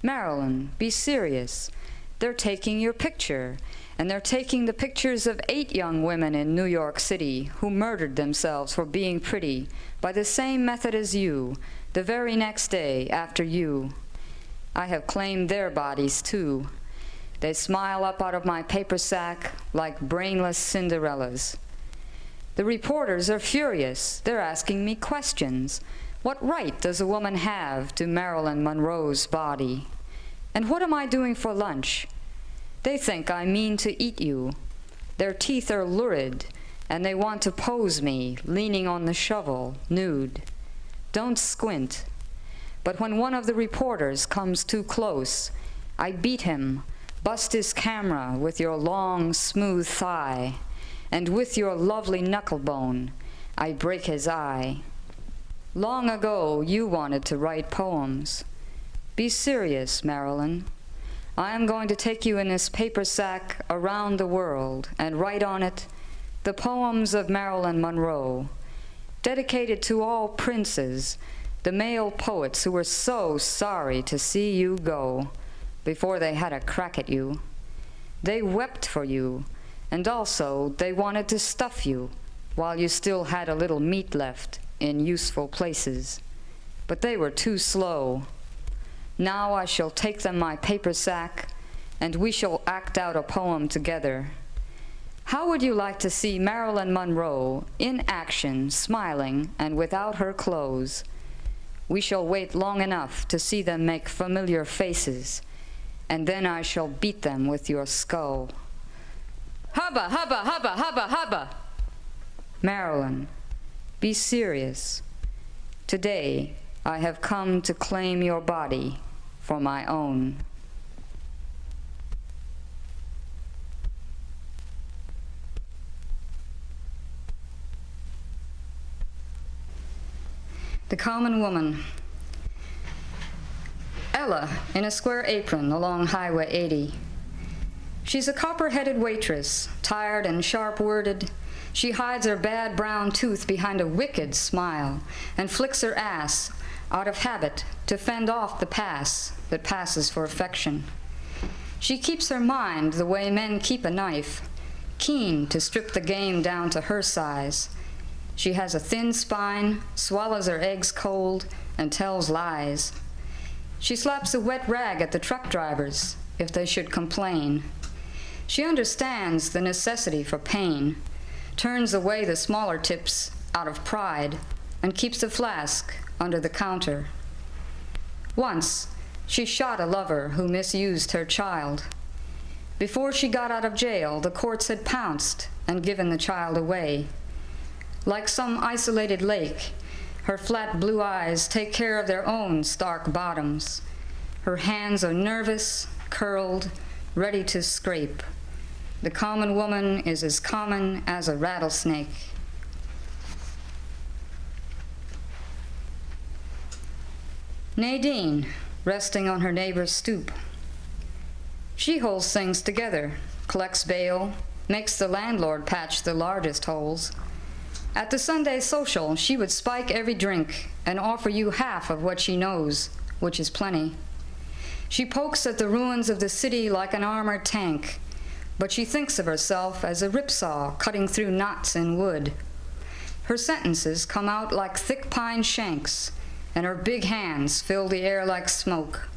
Marilyn, be serious. They're taking your picture, and they're taking the pictures of 8 young women in New York City who murdered themselves for being pretty by the same method as you, the very next day after you. I have claimed their bodies, too. They smile up out of my paper sack like brainless Cinderellas. The reporters are furious. They're asking me questions. What right does a woman have to Marilyn Monroe's body? And what am I doing for lunch? They think I mean to eat you. Their teeth are lurid, and they want to pose me, leaning on the shovel, nude. Don't squint. But when one of the reporters comes too close, I beat him, bust his camera with your long, smooth thigh, and with your lovely knuckle bone, I break his eye. Long ago, you wanted to write poems. Be serious, Marilyn. I am going to take you in this paper sack around the world and write on it the poems of Marilyn Monroe, dedicated to all princes, the male poets who were so sorry to see you go before they had a crack at you. They wept for you, and also they wanted to stuff you while you still had a little meat left in useful places. But they were too slow. Now I shall take them my paper sack, and we shall act out a poem together. How would you like to see Marilyn Monroe in action, smiling, and without her clothes? We shall wait long enough to see them make familiar faces, and then I shall beat them with your skull. Hubba, hubba, hubba, hubba, hubba! Marilyn, be serious. Today, I have come to claim your body for my own. The Common Woman. Ella, in a square apron along Highway 80. She's a copper-headed waitress, tired and sharp-worded. She hides her bad brown tooth behind a wicked smile and flicks her ass out of habit to fend off the pass that passes for affection. She keeps her mind the way men keep a knife, keen to strip the game down to her size. She has a thin spine, swallows her eggs cold, and tells lies. She slaps a wet rag at the truck drivers if they should complain. She understands the necessity for pain, turns away the smaller tips out of pride, and keeps a flask under the counter. Once, she shot a lover who misused her child. Before she got out of jail, the courts had pounced and given the child away. Like some isolated lake, her flat blue eyes take care of their own stark bottoms. Her hands are nervous, curled, ready to scrape. The common woman is as common as a rattlesnake. Nadine, resting on her neighbor's stoop. She holds things together, collects bail, makes the landlord patch the largest holes. At the Sunday social, she would spike every drink and offer you half of what she knows, which is plenty. She pokes at the ruins of the city like an armored tank, but she thinks of herself as a ripsaw cutting through knots in wood. Her sentences come out like thick pine shanks, and her big hands fill the air like smoke.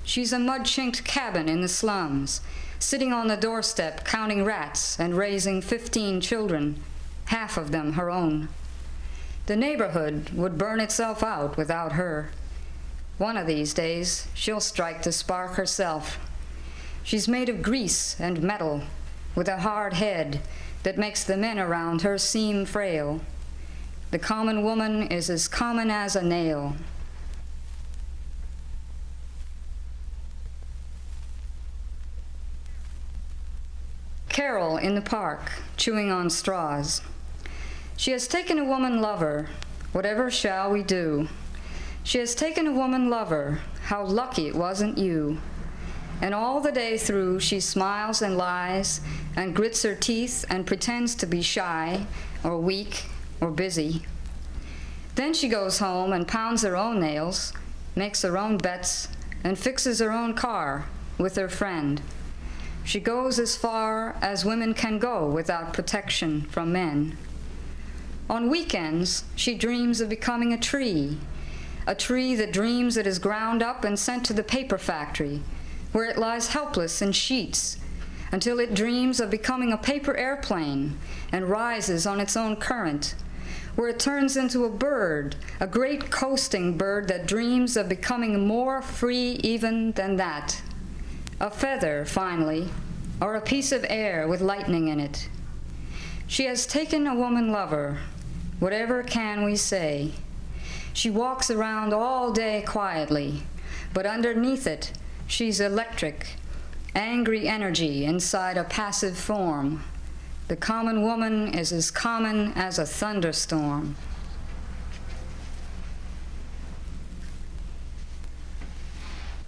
She's a mud-chinked cabin in the slums, sitting on the doorstep counting rats and raising 15 children, half of them her own. The neighborhood would burn itself out without her. One of these days, she'll strike the spark herself. She's made of grease and metal, with a hard head that makes the men around her seem frail. The common woman is as common as a nail. Carol in the park, chewing on straws. She has taken a woman lover. Whatever shall we do? She has taken a woman lover. How lucky it wasn't you. And all the day through she smiles and lies and grits her teeth and pretends to be shy or weak or busy. Then she goes home and pounds her own nails, makes her own bets, and fixes her own car with her friend. She goes as far as women can go without protection from men. On weekends, she dreams of becoming a tree that dreams it is ground up and sent to the paper factory, where it lies helpless in sheets, until it dreams of becoming a paper airplane and rises on its own current, where it turns into a bird, a great coasting bird that dreams of becoming more free even than that. A feather, finally, or a piece of air with lightning in it. She has taken a woman lover. Whatever can we say? She walks around all day quietly, but underneath it, she's electric, angry energy inside a passive form. The common woman is as common as a thunderstorm.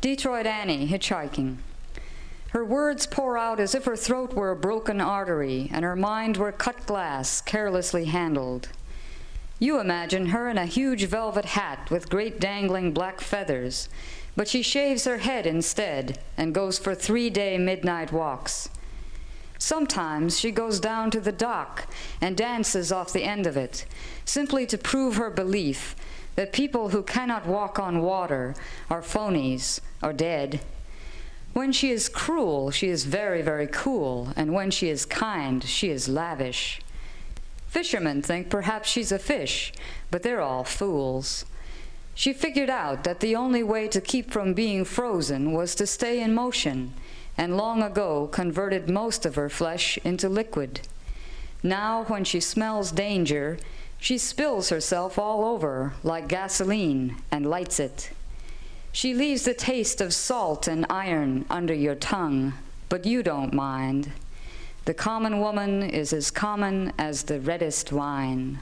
Detroit Annie, hitchhiking. Her words pour out as if her throat were a broken artery and her mind were cut glass, carelessly handled. You imagine her in a huge velvet hat with great dangling black feathers, but she shaves her head instead and goes for 3-day midnight walks. Sometimes she goes down to the dock and dances off the end of it, simply to prove her belief that people who cannot walk on water are phonies or dead. When she is cruel, she is very, very cool, and when she is kind, she is lavish. Fishermen think perhaps she's a fish, but they're all fools. She figured out that the only way to keep from being frozen was to stay in motion, and long ago converted most of her flesh into liquid. Now, when she smells danger, she spills herself all over like gasoline and lights it. She leaves the taste of salt and iron under your tongue, but you don't mind. The common woman is as common as the reddest wine.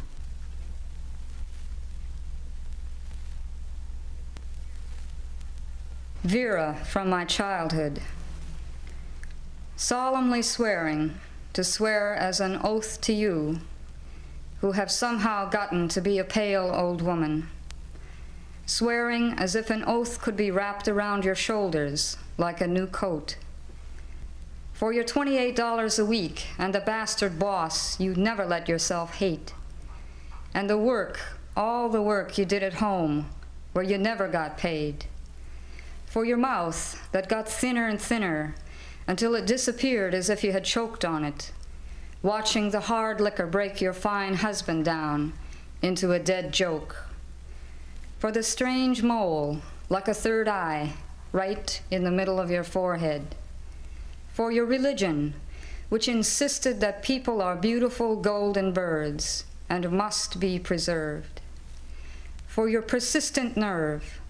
Vera from my childhood. Solemnly swearing, to swear as an oath to you, who have somehow gotten to be a pale old woman. Swearing as if an oath could be wrapped around your shoulders like a new coat. For your $28 a week and the bastard boss you never let yourself hate. And the work, all the work you did at home where you never got paid. For your mouth that got thinner and thinner until it disappeared as if you had choked on it, watching the hard liquor break your fine husband down into a dead joke. For the strange mole, like a third eye, right in the middle of your forehead. For your religion, which insisted that people are beautiful golden birds and must be preserved. For your persistent nerve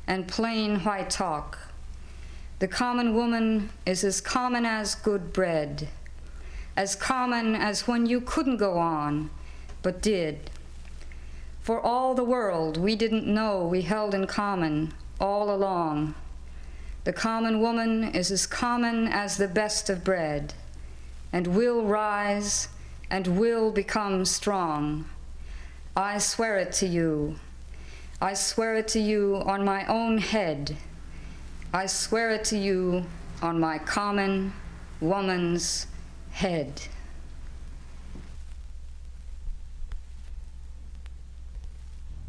and plain white talk. The common woman is as common as good bread, as common as when you couldn't go on, but did. For all the world we didn't know we held in common all along. The common woman is as common as the best of bread, and will rise and will become strong. I swear it to you. I swear it to you on my own head. I swear it to you on my common woman's head.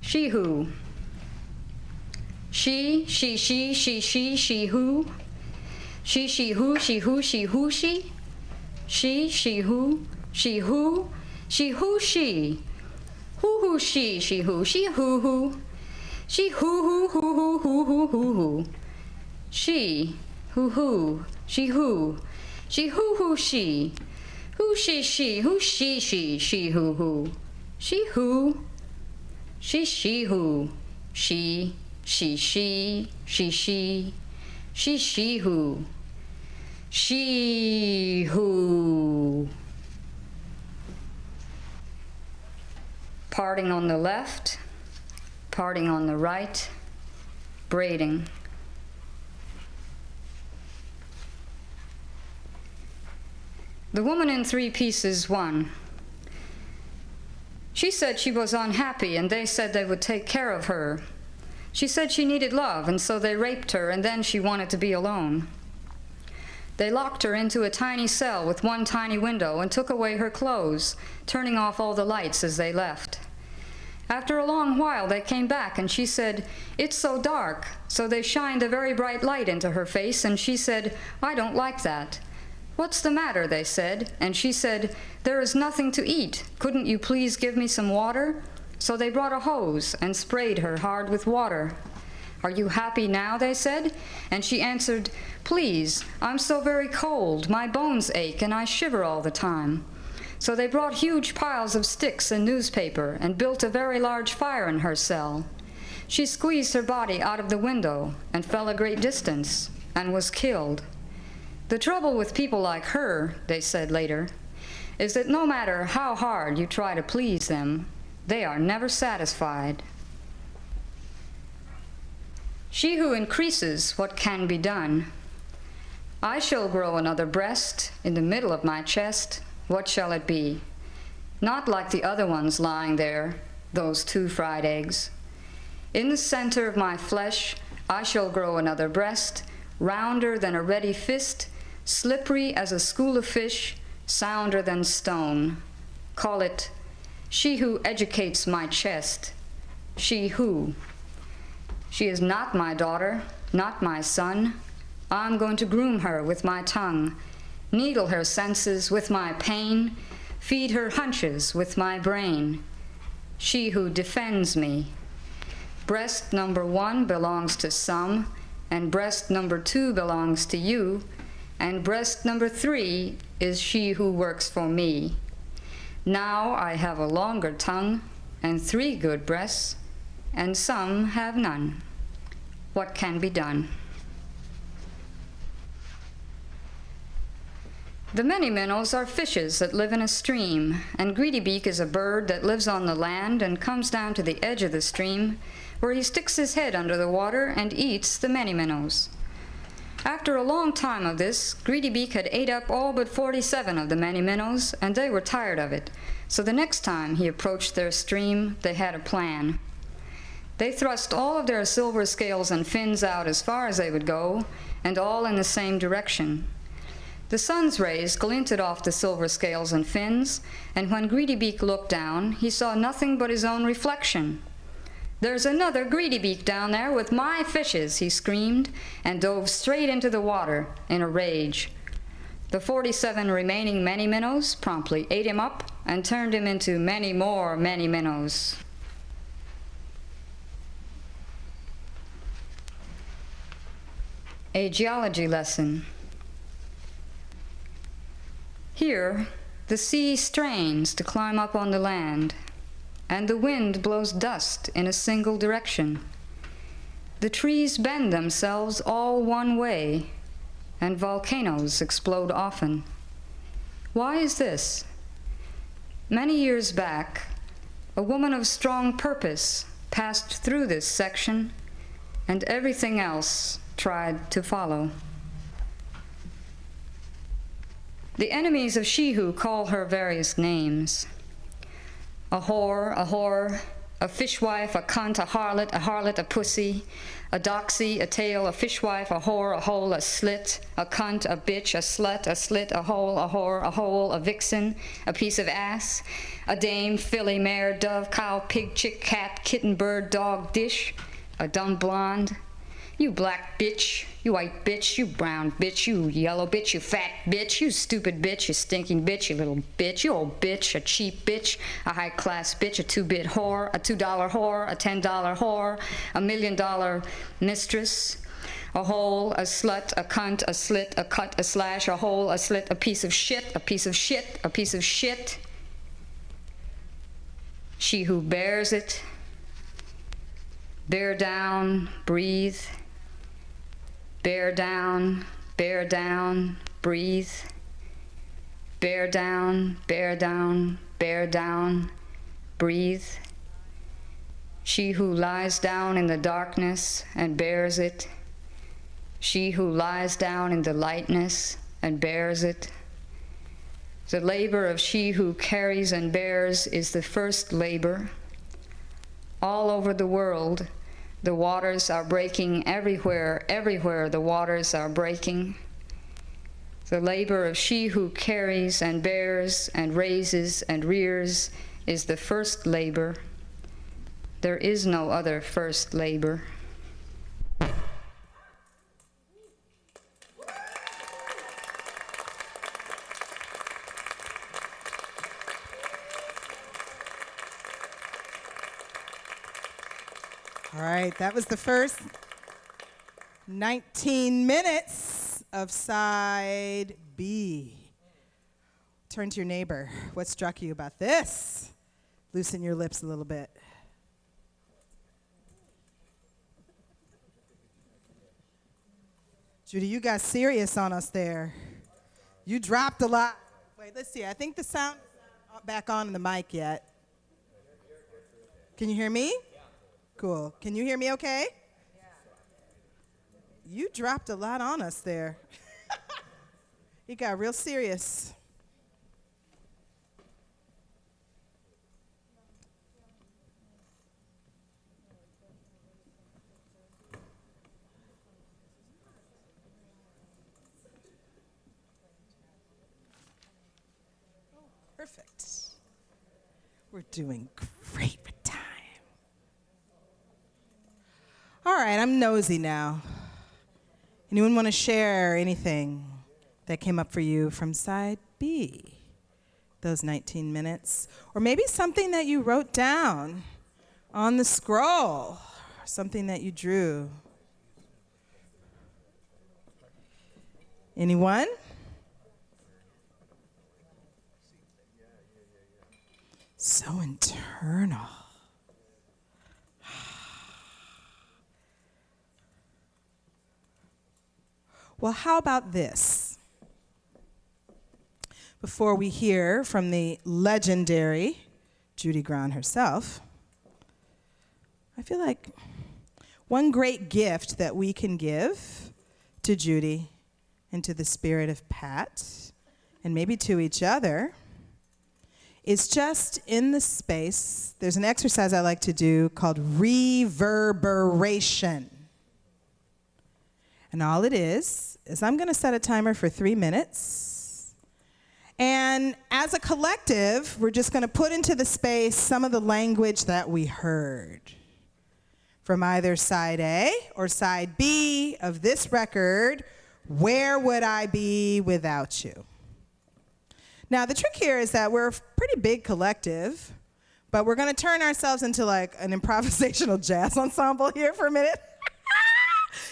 She who. She who. She who, she who, she who, she. She who, she who, she. Who, she who, she who. She who. She who, she who. She who, she. Who, she, who, she who. She who, She who, she who, she who. Parting on the left, parting on the right, braiding. The woman in 3 Pieces 1. She said she was unhappy and they said they would take care of her. She said she needed love and so they raped her and then she wanted to be alone. They locked her into a tiny cell with one tiny window and took away her clothes, turning off all the lights as they left. After a long while they came back and she said, "It's so dark." So they shined a very bright light into her face and she said, "I don't like that." "What's the matter?" they said, and she said, "There is nothing to eat. Couldn't you please give me some water?" So they brought a hose and sprayed her hard with water. "Are you happy now?" they said, and she answered, "Please, I'm so very cold. My bones ache and I shiver all the time." So they brought huge piles of sticks and newspaper and built a very large fire in her cell. She squeezed her body out of the window and fell a great distance and was killed. The trouble with people like her, they said later, is that no matter how hard you try to please them, they are never satisfied. She who increases what can be done. I shall grow another breast in the middle of my chest. What shall it be? Not like the other ones lying there, those 2 fried eggs. In the center of my flesh, I shall grow another breast, rounder than a ready fist, slippery as a school of fish, sounder than stone. Call it, she who educates my chest. She who. She is not my daughter, not my son. I'm going to groom her with my tongue, needle her senses with my pain, feed her hunches with my brain. She who defends me. Breast number 1 belongs to some, and breast number 2 belongs to you, and breast number 3 is she who works for me. Now I have a longer tongue and 3 good breasts, and some have none. What can be done? The many minnows are fishes that live in a stream, and Greedy Beak is a bird that lives on the land and comes down to the edge of the stream, where he sticks his head under the water and eats the many minnows. After a long time of this, Greedy Beak had ate up all but 47 of the many minnows, and they were tired of it. So the next time he approached their stream, they had a plan. They thrust all of their silver scales and fins out as far as they would go, and all in the same direction. The sun's rays glinted off the silver scales and fins, and when Greedy Beak looked down, he saw nothing but his own reflection. "There's another Greedy Beak down there with my fishes," he screamed, and dove straight into the water in a rage. The 47 remaining many minnows promptly ate him up and turned him into many more many minnows. A geology lesson. Here, the sea strains to climb up on the land, and the wind blows dust in a single direction. The trees bend themselves all one way, and volcanoes explode often. Why is this? Many years back, a woman of strong purpose passed through this section, and everything else tried to follow. The enemies of Shehu call her various names. A whore, a fishwife, a cunt, a harlot, a pussy, a doxy, a tail, a fishwife, a whore, a hole, a slit, a cunt, a bitch, a slut, a hole, a whore, a hole, a vixen, a piece of ass, a dame, filly, mare, dove, cow, pig, chick, cat, kitten, bird, dog, dish, a dumb blonde. You black bitch, you white bitch, you brown bitch, you yellow bitch, you fat bitch, you stupid bitch, you stinking bitch, you little bitch, you old bitch, a cheap bitch, a high-class bitch, a 2-bit whore, a $2 whore, a $10 whore, a $1 million mistress, a hole, a slut, a cunt, a slit, a cut, a slash, a hole, a slit, a piece of shit, a piece of shit, a piece of shit. She who bears it, Bear down, breathe. Bear down, breathe. Bear down, breathe. She who lies down in the darkness and bears it. She who lies down in the lightness and bears it. The labor of she who carries and bears is the first labor. All over the world, the waters are breaking everywhere, everywhere the waters are breaking. The labor of she who carries and bears and raises and rears is the first labor. There is no other first labor. All right, that was the first 19 minutes of side B. Turn to your neighbor. What struck you about this? Loosen your lips a little bit. Judy, you got serious on us there. You dropped a lot. Wait, let's see. I think the sound is not back on the mic yet. Can you hear me? Cool. Can you hear me okay? Yeah. You dropped a lot on us there. You got real serious. Perfect. We're doing great with time. All right, I'm nosy now. Anyone want to share anything that came up for you from side B, those 19 minutes? Or maybe something that you wrote down on the scroll, something that you drew. Anyone? So internal. Well, how about this? Before we hear from the legendary Judy Grahn herself, I feel like one great gift that we can give to Judy and to the spirit of Pat, and maybe to each other, is just in the space. There's an exercise I like to do called reverberation. And all it is I'm going to set a timer for 3 minutes. And as a collective, we're just going to put into the space some of the language that we heard from either side A or side B of this record, Where Would I Be Without You? Now, the trick here is that we're a pretty big collective, but we're going to turn ourselves into like an improvisational jazz ensemble here for a minute.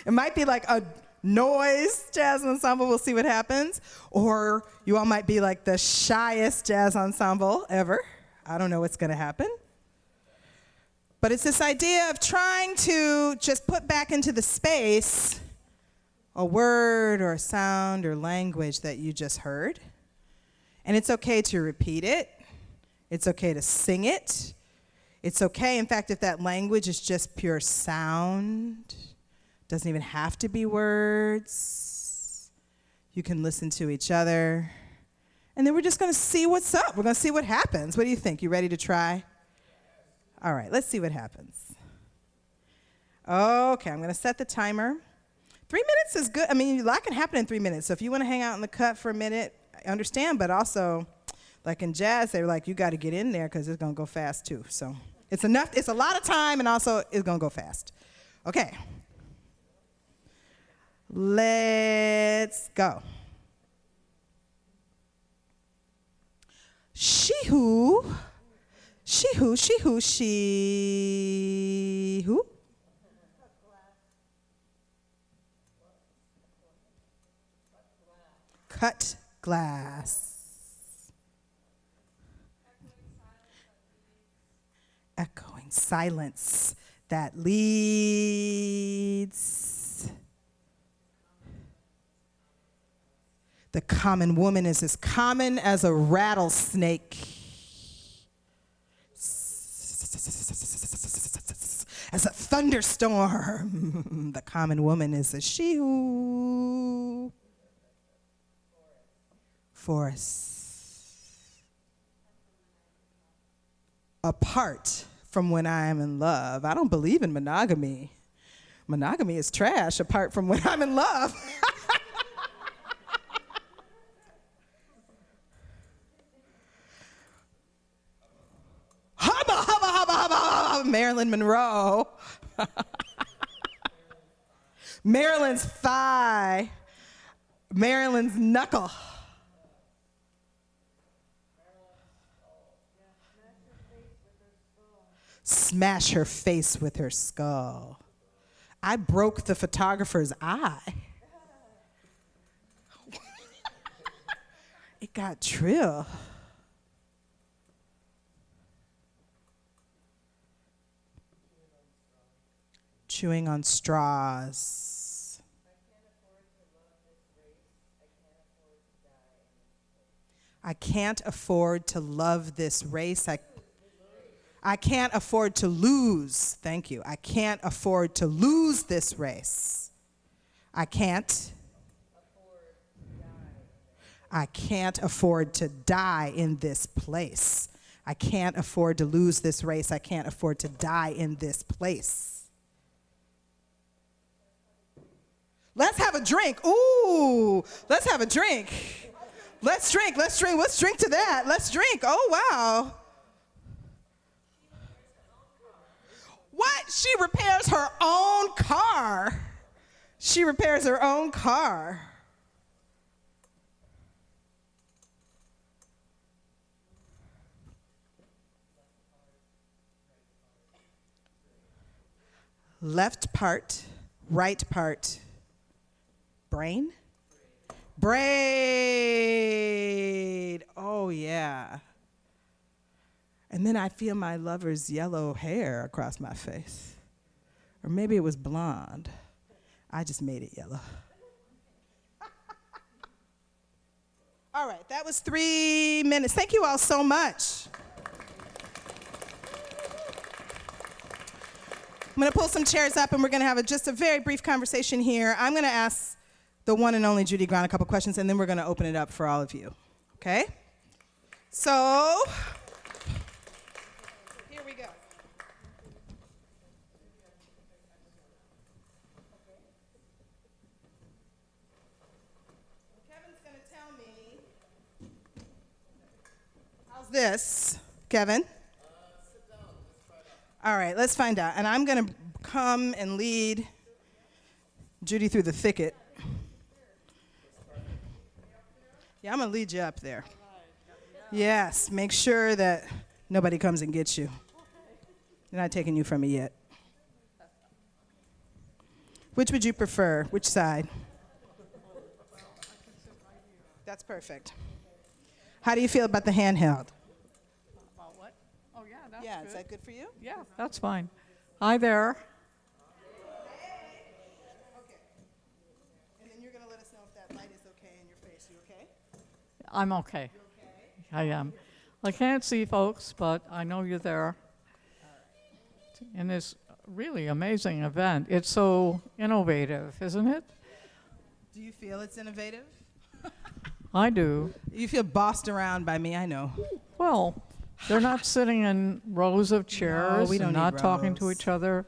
It might be like a noise jazz ensemble. We'll see what happens. Or you all might be like the shyest jazz ensemble ever. I don't know what's going to happen. But it's this idea of trying to just put back into the space a word or a sound or language that you just heard. And it's okay to repeat it. It's okay to sing it. It's okay, in fact, if that language is just pure sound. Doesn't even have to be words. You can listen to each other. And then we're just going to see what's up. We're going to see what happens. What do you think? You ready to try? All right, let's see what happens. Okay, I'm going to set the timer. 3 minutes is good. I mean, a lot can happen in 3 minutes. So if you want to hang out in the cut for a minute, I understand. But also, like in jazz, they're like, you got to get in there because it's going to go fast too. So it's enough. It's a lot of time, and also it's going to go fast. Okay. Let's go. She who. Cut glass. Echoing silence that leads. The common woman is as common as a rattlesnake. As a thunderstorm. The common woman is a she-who. Forest. Apart from when I am in love. I don't believe in monogamy. Monogamy is trash apart from when I'm in love. Hubba, hubba, hubba, hubba, hubba, Marilyn Monroe. Marilyn's thigh. Marilyn's knuckle. Smash her face with her skull. I broke the photographer's eye. It got trill. Chewing on straws. I can't afford to love this race. I can't afford to lose. Thank you. I can't afford to lose this race. I can't afford to die in this place. I can't afford to lose this race. I can't afford to die in this place. Let's have a drink. Ooh, let's have a drink. Let's drink. Let's drink. Let's drink to that. Let's drink. Oh, wow. What? She repairs her own car. She repairs her own car. Left part, right part. Brain? Braid. Oh, yeah. And then I feel my lover's yellow hair across my face. Or maybe it was blonde. I just made it yellow. All right, that was 3 minutes. Thank you all so much. I'm going to pull some chairs up, and we're going to have just a very brief conversation here. I'm going to ask the one and only Judy Grahn a couple questions, and then we're going to open it up for all of you. Okay? So, here we go. Kevin's going to tell me, how's this, Kevin? All right, let's find out. And I'm going to come and lead Judy through the thicket. Yeah, I'm going to lead you up there. Yes, make sure that nobody comes and gets you. They're not taking you from me yet. Which would you prefer? Which side? That's perfect. How do you feel about the handheld? About what? Oh, yeah, that's Yeah, good. is that good for you? Yeah, that's fine. Hi there. Okay. And then you're going to let us know if that light is okay in your face. You okay? I'm okay. You okay? I am. I can't see folks, but I know you're there. In this really amazing event. It's so innovative, isn't it? Do you feel it's innovative? I do. You feel bossed around by me, I know. Well, they're not sitting in rows of chairs we don't and need not talking to rows. each other.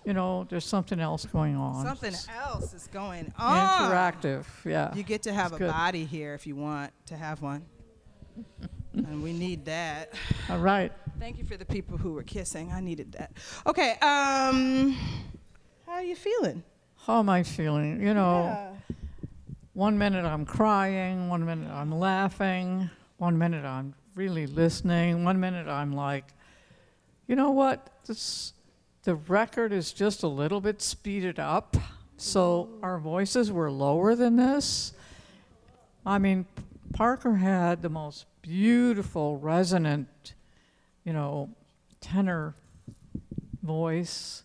You know, there's something else going on. Something else is going on. Interactive, yeah. You get to have It's a good. body here if you want to have one. And we need that. All right. Thank you for the people who were kissing. I needed that. Okay, how are you feeling? How am I feeling? You know, Yeah. 1 minute I'm crying, 1 minute I'm laughing, 1 minute I'm really listening, 1 minute I'm like, you know what? The record is just a little bit speeded up, so our voices were lower than this. I mean, Parker had the most beautiful, resonant, you know, tenor voice.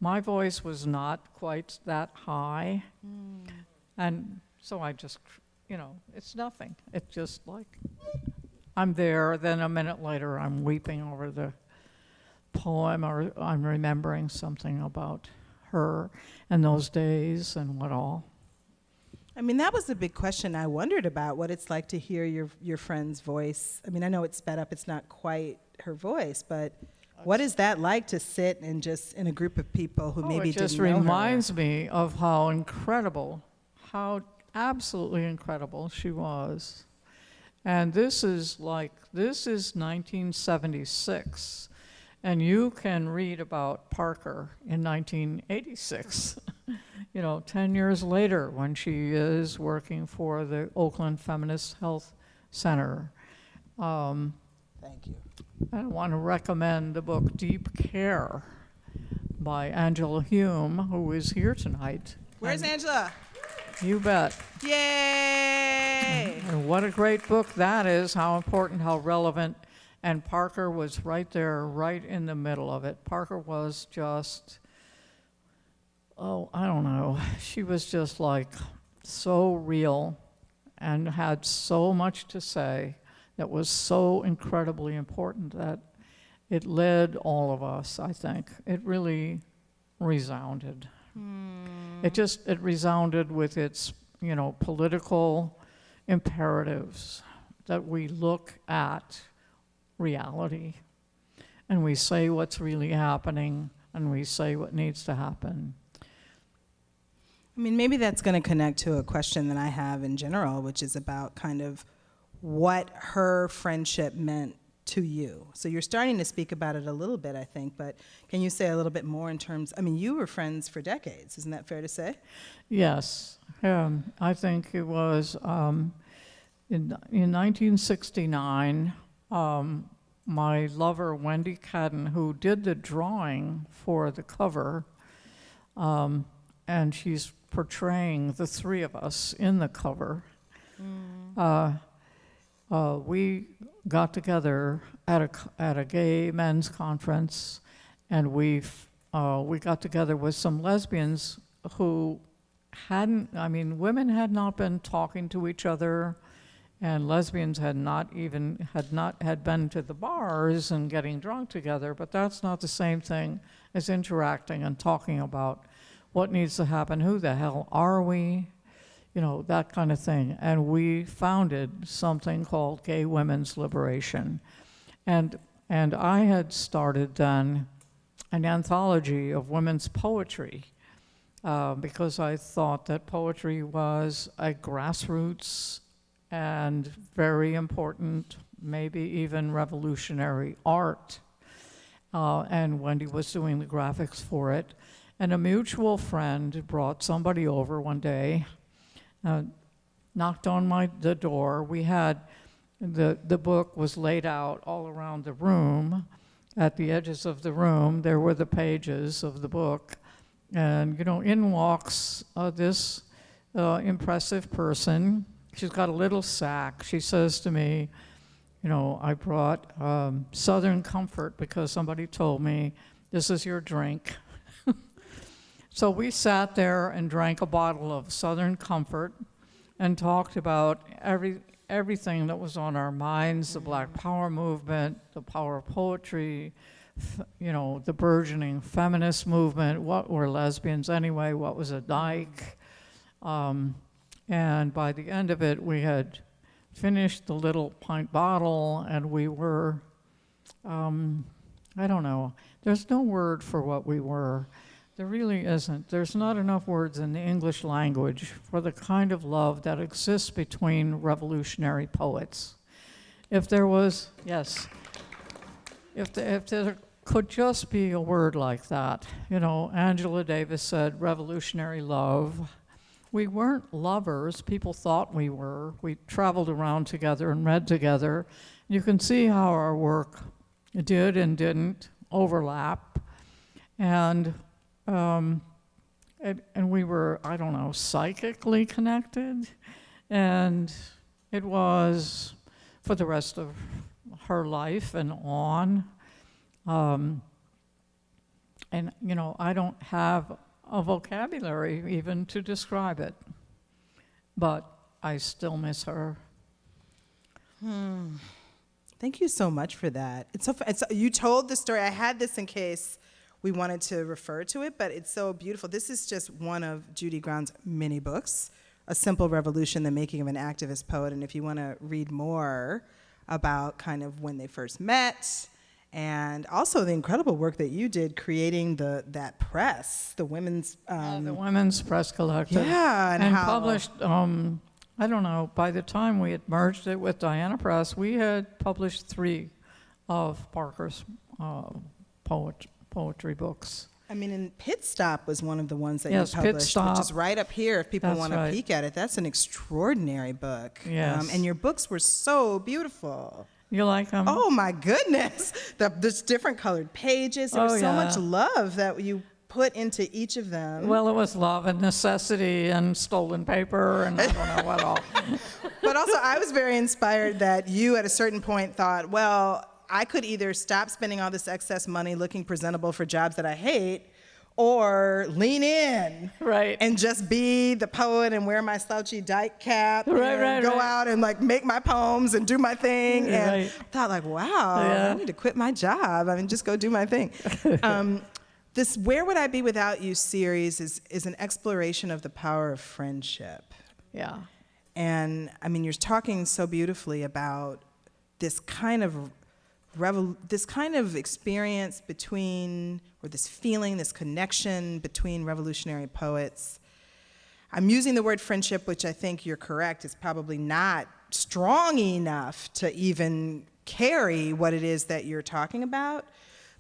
my voice was not quite that high. And so I just, it's nothing. It's just like, I'm there, then a minute later I'm weeping over the poem, or I'm remembering something about her and those days and what all. I mean, that was the big question I wondered about, what it's like to hear your friend's voice. I mean, I know it's sped up, it's not quite her voice, but what is that like to sit and just in a group of people who maybe didn't know her? It just reminds me of how incredible, how absolutely incredible she was. And this is 1976. And you can read about Parker in 1986, 10 years later when she is working for the Oakland Feminist Health Center. Thank you. I want to recommend the book Deep Care by Angela Hume, who is here tonight. Where's Angela? You bet. Yay! And what a great book that is, how important, how relevant. And Parker was right there, right in the middle of it. Parker was just, I don't know. She was just like so real and had so much to say that was so incredibly important that it led all of us, I think. It really resounded. It resounded with its, political imperatives that we look at reality, and we say what's really happening, and we say what needs to happen. I mean, maybe that's going to connect to a question that I have in general, which is about kind of what her friendship meant to you. So you're starting to speak about it a little bit, I think, but can you say a little bit more in terms, I mean, you were friends for decades, isn't that fair to say? Yes, I think it was in 1969, my lover, Wendy Cadden, who did the drawing for the cover, and she's portraying the three of us in the cover. We got together at a gay men's conference, and we got together with some lesbians who women had not been talking to each other, and lesbians had been to the bars and getting drunk together, but that's not the same thing as interacting and talking about what needs to happen, who the hell are we, that kind of thing. And we founded something called Gay Women's Liberation. And I had started then an anthology of women's poetry, because I thought that poetry was a grassroots and very important, maybe even revolutionary art. And Wendy was doing the graphics for it. And a mutual friend brought somebody over one day, knocked on the door. We had, the book was laid out all around the room. At the edges of the room, there were the pages of the book. And, in walks this impressive person. She's got a little sack. She says to me, I brought Southern Comfort because somebody told me this is your drink. So we sat there and drank a bottle of Southern Comfort and talked about everything that was on our minds, the Black Power movement, the power of poetry, the burgeoning feminist movement, what were lesbians anyway, what was a dyke. And by the end of it, we had finished the little pint bottle, and we were, I don't know, there's no word for what we were. There really isn't. There's not enough words in the English language for the kind of love that exists between revolutionary poets. If there was, yes, if there could just be a word like that. Angela Davis said revolutionary love. We weren't lovers. People thought we were. We traveled around together and read together. You can see how our work did and didn't overlap. And we were, I don't know, psychically connected. And it was for the rest of her life and on. And, I don't have a vocabulary even to describe it. But I still miss her. Thank you so much for that. You told the story. I had this in case we wanted to refer to it, but it's so beautiful. This is just one of Judy Grahn's many books, A Simple Revolution, The Making of an Activist Poet. And if you want to read more about kind of when they first met, and also the incredible work that you did creating that press, the women's... the Women's Press Collective. Yeah, and how... published, I don't know, by the time we had merged it with Diana Press, we had published 3 of Parker's poetry books. I mean, and Pit Stop was one of the ones that Yes, you Pit published, Stop. which is right up here if people That's want to right. peek at it. That's an extraordinary book. Yes. And your books were so beautiful. You like them? Oh, my goodness. There's different colored pages. There was so much love that you put into each of them. Well, it was love and necessity and stolen paper and I don't know what all. But also, I was very inspired that you, at a certain point, thought, well, I could either stop spending all this excess money looking presentable for jobs that I hate, or lean in Right. and just be the poet and wear my slouchy dyke cap and go right. out and like make my poems and do my thing. And Right. I thought like, wow, Yeah. I need to quit my job. I mean, just go do my thing. This Where Would I Be Without You series is an exploration of the power of friendship. Yeah. And I mean, you're talking so beautifully about this kind of experience between, or this feeling, this connection between revolutionary poets. I'm using the word friendship, which I think you're correct, is probably not strong enough to even carry what it is that you're talking about.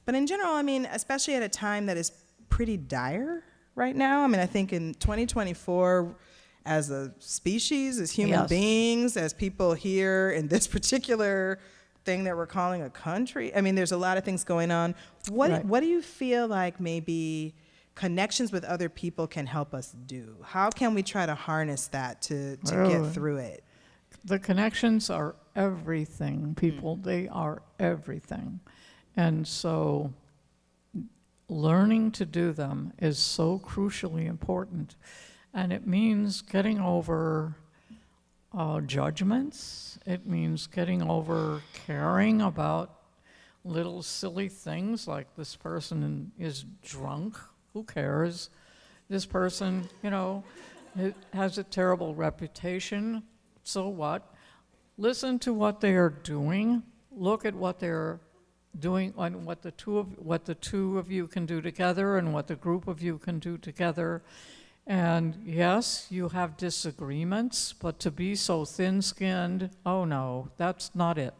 But in general, I mean, especially at a time that is pretty dire right now, I mean, I think in 2024, as a species, as human beings, as people here in this particular thing that we're calling a country, I mean, there's a lot of things going on. What do you feel like maybe connections with other people can help us do? How can we try to harness that to get through it? The connections are everything, people. They are everything. And so learning to do them is so crucially important. And it means getting over judgments. It means getting over caring about little silly things like this person is drunk. Who cares? This person, has a terrible reputation. So what? Listen to what they are doing. Look at what they're doing and what the two of you can do together and what the group of you can do together. And yes, you have disagreements, but to be so thin-skinned, oh no, that's not it.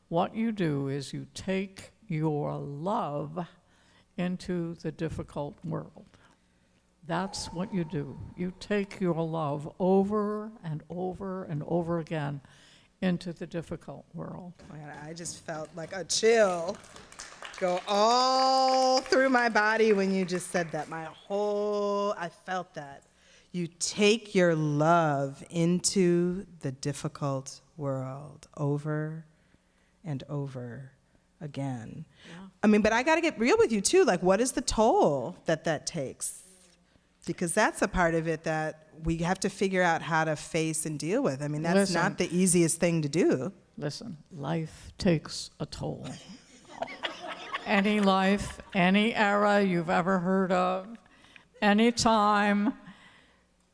What you do is you take your love into the difficult world. That's what you do. You take your love over and over and over again into the difficult world. Man, I just felt like a chill go all through my body when you just said that. I felt that. You take your love into the difficult world over and over again. Yeah. I mean, but I got to get real with you too. Like, what is the toll that takes? Because that's a part of it that we have to figure out how to face and deal with. I mean, that's not the easiest thing to do. Listen, life takes a toll. Any life, any era you've ever heard of, any time,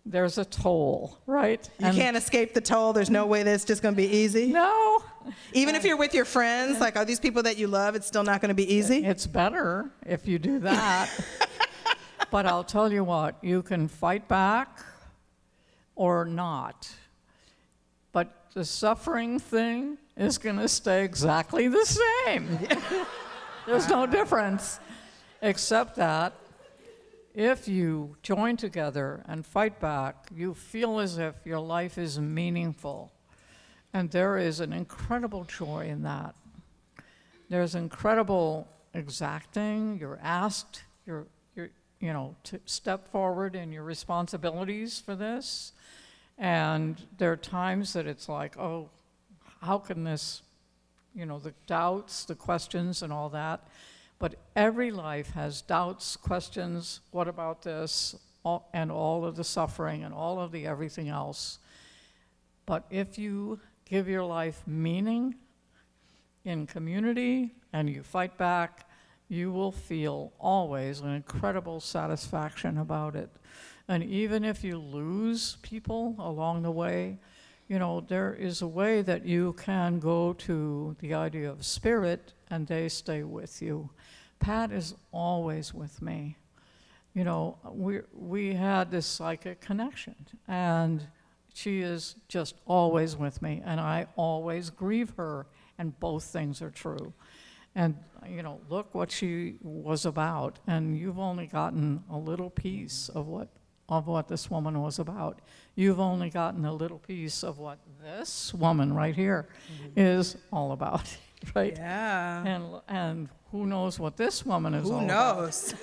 there's a toll, right? You can't escape the toll. There's no way that it's just going to be easy. No. Even if you're with your friends, like, are these people that you love, it's still not going to be easy? It's better if you do that. But I'll tell you what, you can fight back or not. But the suffering thing is going to stay exactly the same. There's no difference, except that if you join together and fight back, you feel as if your life is meaningful. And there is an incredible joy in that. There's incredible exacting. You're asked, to step forward in your responsibilities for this. And there are times that it's like, oh, how can this, the doubts, the questions and all that. But every life has doubts, questions, what about this, and all of the suffering and all of the everything else. But if you give your life meaning in community and you fight back, you will feel always an incredible satisfaction about it. And even if you lose people along the way, you know, there is a way that you can go to the idea of spirit and they stay with you. Pat is always with me. You know, we had this psychic connection, and she is just always with me, and I always grieve her, and both things are true. And, you know, look what she was about, and you've only gotten a little piece of what this woman was about. You've only gotten a little piece of what this woman right here is all about, right? Yeah. And who knows what this woman is all Who about. knows?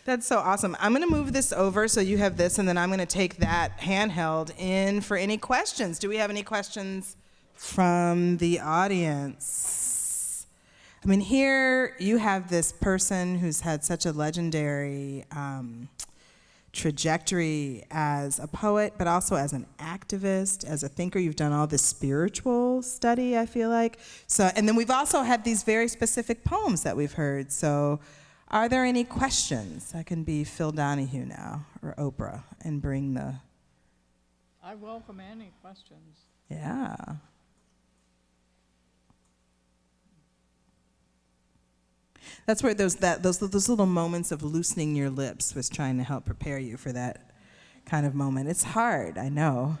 That's so awesome. I'm going to move this over so you have this, and then I'm going to take that handheld in for any questions. Do we have any questions from the audience? I mean, here you have this person who's had such a legendary trajectory as a poet, but also as an activist, as a thinker. You've done all this spiritual study, I feel like. So, and then we've also had these very specific poems that we've heard. So are there any questions? I can be Phil Donahue now, or Oprah, and bring the... I welcome any questions. Yeah. That's where those little moments of loosening your lips was trying to help prepare you for that kind of moment. It's hard, I know,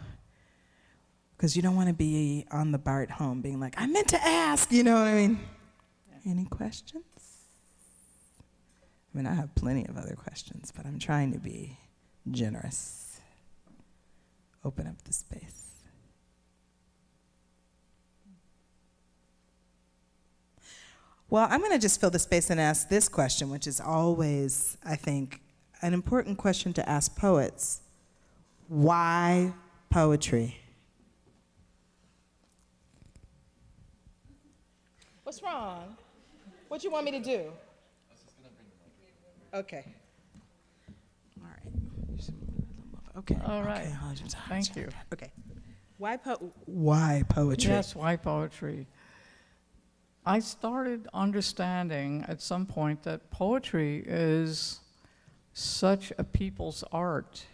because you don't want to be on the BART home being like, I meant to ask, you know what I mean? Yeah. Any questions? I mean, I have plenty of other questions, but I'm trying to be generous. Open up the space. Well, I'm going to just fill the space and ask this question, which is always, I think, an important question to ask poets. Why poetry? What's wrong? What you want me to do? Okay. All right. Okay. All right. Okay. Thank you. Okay. Why poetry? Yes, why poetry? I started understanding at some point that poetry is such a people's art.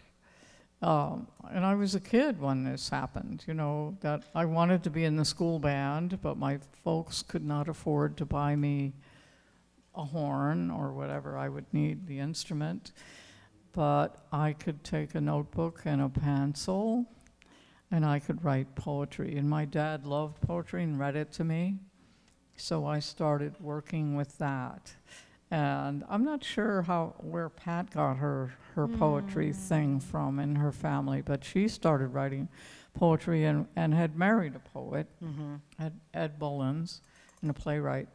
And I was a kid when this happened, you know, that I wanted to be in the school band, but my folks could not afford to buy me a horn or whatever I would need, the instrument. But I could take a notebook and a pencil, and I could write poetry. And my dad loved poetry and read it to me. So I started working with that. And I'm not sure where Pat got her poetry thing from in her family, but she started writing poetry and had married a poet, Ed Bullens, and a playwright.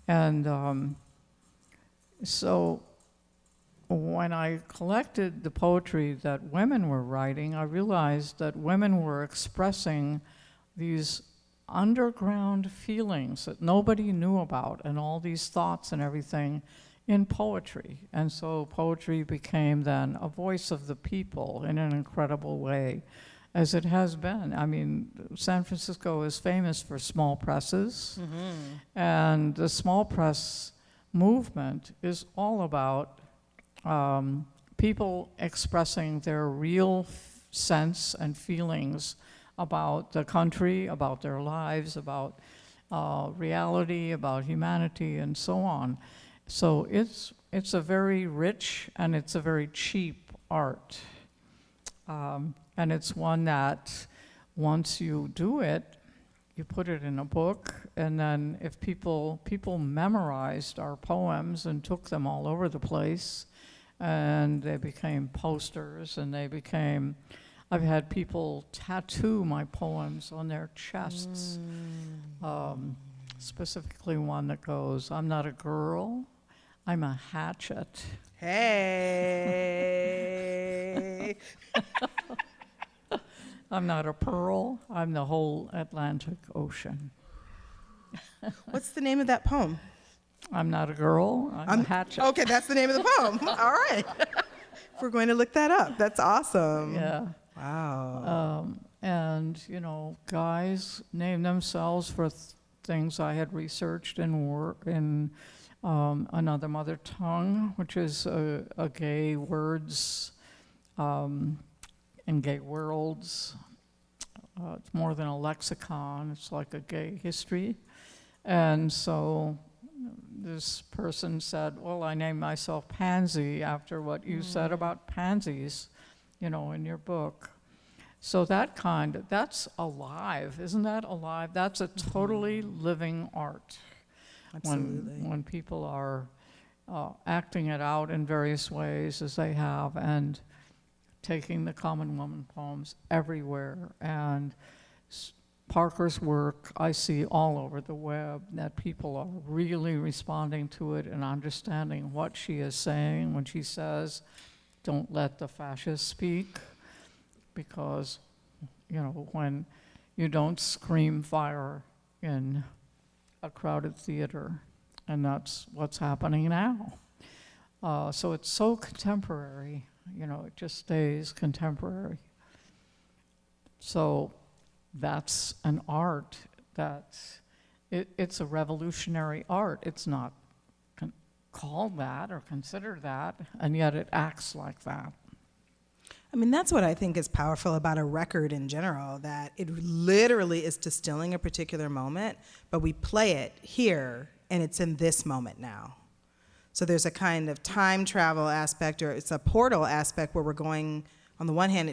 And so when I collected the poetry that women were writing, I realized that women were expressing these underground feelings that nobody knew about, and all these thoughts and everything in poetry. And so poetry became then a voice of the people in an incredible way, as it has been. I mean, San Francisco is famous for small presses, and the small press movement is all about people expressing their real sense and feelings about the country, about their lives, about reality, about humanity, and so on. So it's a very rich and it's a very cheap art. And it's one that once you do it, you put it in a book, and then if people memorized our poems and took them all over the place, and they became posters, and I've had people tattoo my poems on their chests. Specifically one that goes, I'm not a girl, I'm a hatchet. Hey. I'm not a pearl, I'm the whole Atlantic Ocean. What's the name of that poem? I'm not a girl, I'm a hatchet. Okay, that's the name of the poem. All right. We're going to look that up. That's awesome. Yeah. Wow. And, you know, guys name themselves for things I had researched in another mother tongue, which is a gay words in gay worlds. It's more than a lexicon, it's like a gay history. And so this person said, well, I named myself Pansy after what you said about pansies, you know, in your book. So that's alive, isn't that alive? That's a totally living art. Absolutely. When people are acting it out in various ways as they have, and taking the common woman poems everywhere. And Parker's work I see all over the web, that people are really responding to it and understanding what she is saying when she says, don't let the fascists speak, because, you know, when you don't scream fire in a crowded theater, and that's what's happening now. So it's so contemporary, you know, it just stays contemporary. So that's an art it's a revolutionary art. It's not called that or considered that, and yet it acts like that. I mean, that's what I think is powerful about a record in general, that it literally is distilling a particular moment, but we play it here, and it's in this moment now. So there's a kind of time travel aspect, or it's a portal aspect where we're going, on the one hand,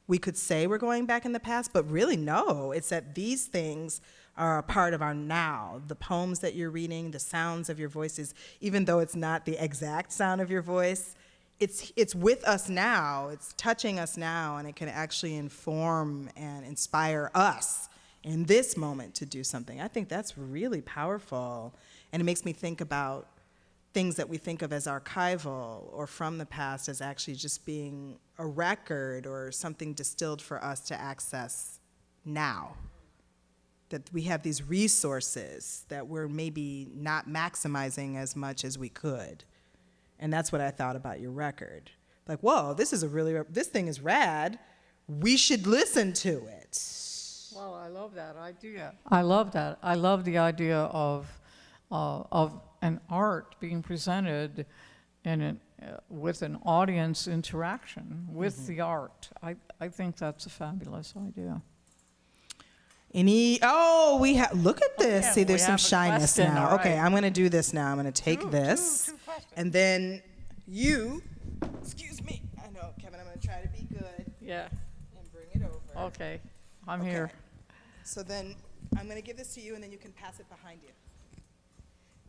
we could say we're going back in the past, but really no, it's that these things are a part of our now. The poems that you're reading, the sounds of your voices, even though it's not the exact sound of your voice, it's with us now, it's touching us now, and it can actually inform and inspire us in this moment to do something. I think that's really powerful, and it makes me think about things that we think of as archival or from the past as actually just being a record or something distilled for us to access now. That we have these resources that we're maybe not maximizing as much as we could. And that's what I thought about your record. Like, whoa, this thing is rad. We should listen to it. Well, I love that idea. I love that. I love the idea of an art being presented with an audience interaction with the art. I think that's a fabulous idea. Look at this. Yeah, see, there's some shyness question, now. right. Okay, I'm gonna do this now. I'm gonna take this, and then excuse me. I know, Kevin, I'm gonna try to be good Yeah. and bring it over. Okay. I'm here. So then I'm gonna give this to you, and then you can pass it behind you.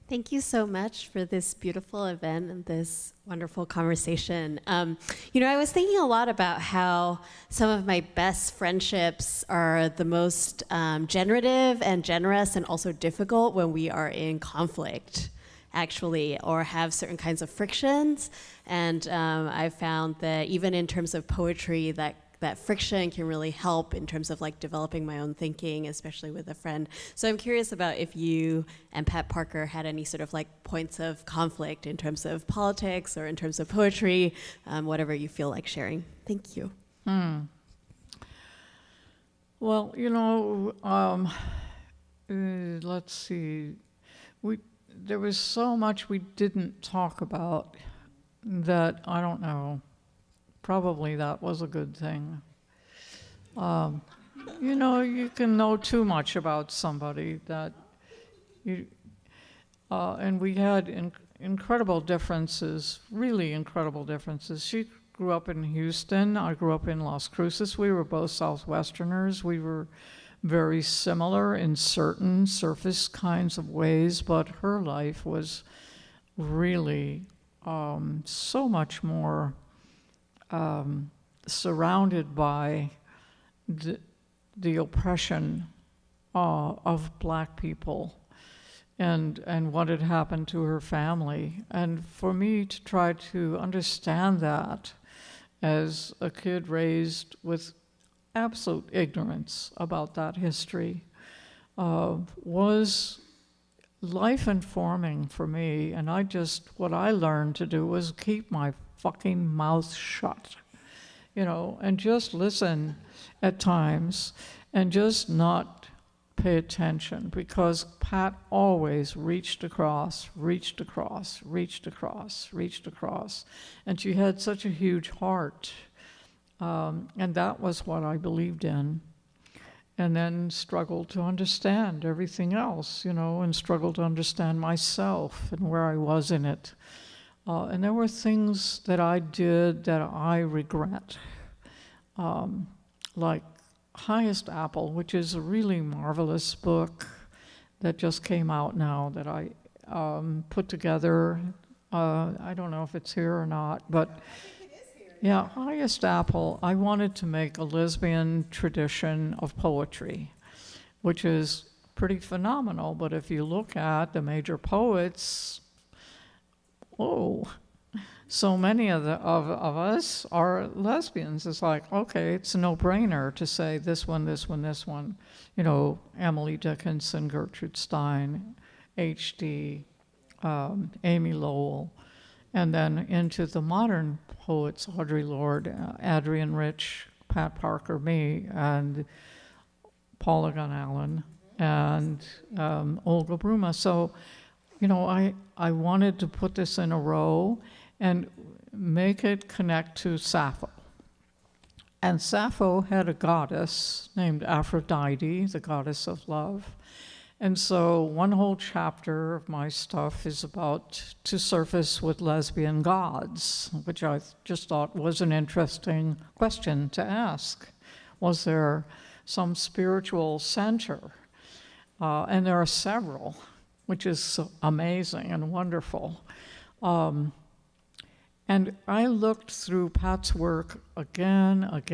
Thank you so much for this beautiful event and this wonderful conversation. I was thinking a lot about how some of my best friendships are the most generative and generous and also difficult when we are in conflict, actually, or have certain kinds of frictions. And I found that even in terms of poetry, that friction can really help in terms of like developing my own thinking, especially with a friend. So I'm curious about if you and Pat Parker had any sort of like points of conflict in terms of politics or in terms of poetry, whatever you feel like sharing. Thank you. Well, let's see. There was so much we didn't talk about that, I don't know, probably that was a good thing. You can know too much about somebody that and we had incredible differences, really incredible differences. She grew up in Houston, I grew up in Las Cruces. We were both Southwesterners. We were very similar in certain surface kinds of ways, but her life was really so much more surrounded by the oppression of Black people and what had happened to her family. And for me to try to understand that as a kid raised with absolute ignorance about that history was life informing for me, and what I learned to do was keep my fucking mouth shut, and just listen at times and just not pay attention, because Pat always reached across, and she had such a huge heart, and that was what I believed in. And then struggled to understand everything else, and struggled to understand myself and where I was in it. And there were things that I did that I regret, like Highest Apple, which is a really marvelous book that just came out now that I put together. I don't know if it's here or not, but yeah, Highest Apple, I wanted to make a lesbian tradition of poetry, which is pretty phenomenal, but if you look at the major poets, so many of us are lesbians. It's like, okay, it's a no-brainer to say this one, Emily Dickinson, Gertrude Stein, H.D., Amy Lowell, and then into the modern poets, Audre Lorde, Adrienne Rich, Pat Parker, me, and Paula Gunn Allen, and Olga Bruma. So, I wanted to put this in a row and make it connect to Sappho. And Sappho had a goddess named Aphrodite, the goddess of love. And so one whole chapter of my stuff is about to surface with lesbian gods, which I just thought was an interesting question to ask. Was there some spiritual center? And there are several, which is amazing and wonderful. And I looked through Pat's work again, and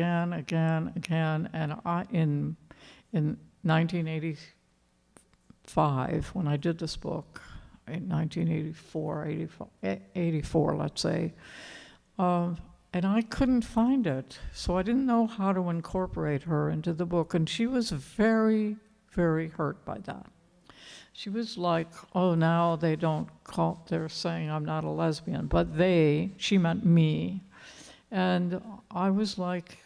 in 1985, when I did this book, in 1984, let's say, and I couldn't find it, so I didn't know how to incorporate her into the book, and she was very, very hurt by that. She was like, oh, now they're saying I'm not a lesbian, but she meant me. And I was like,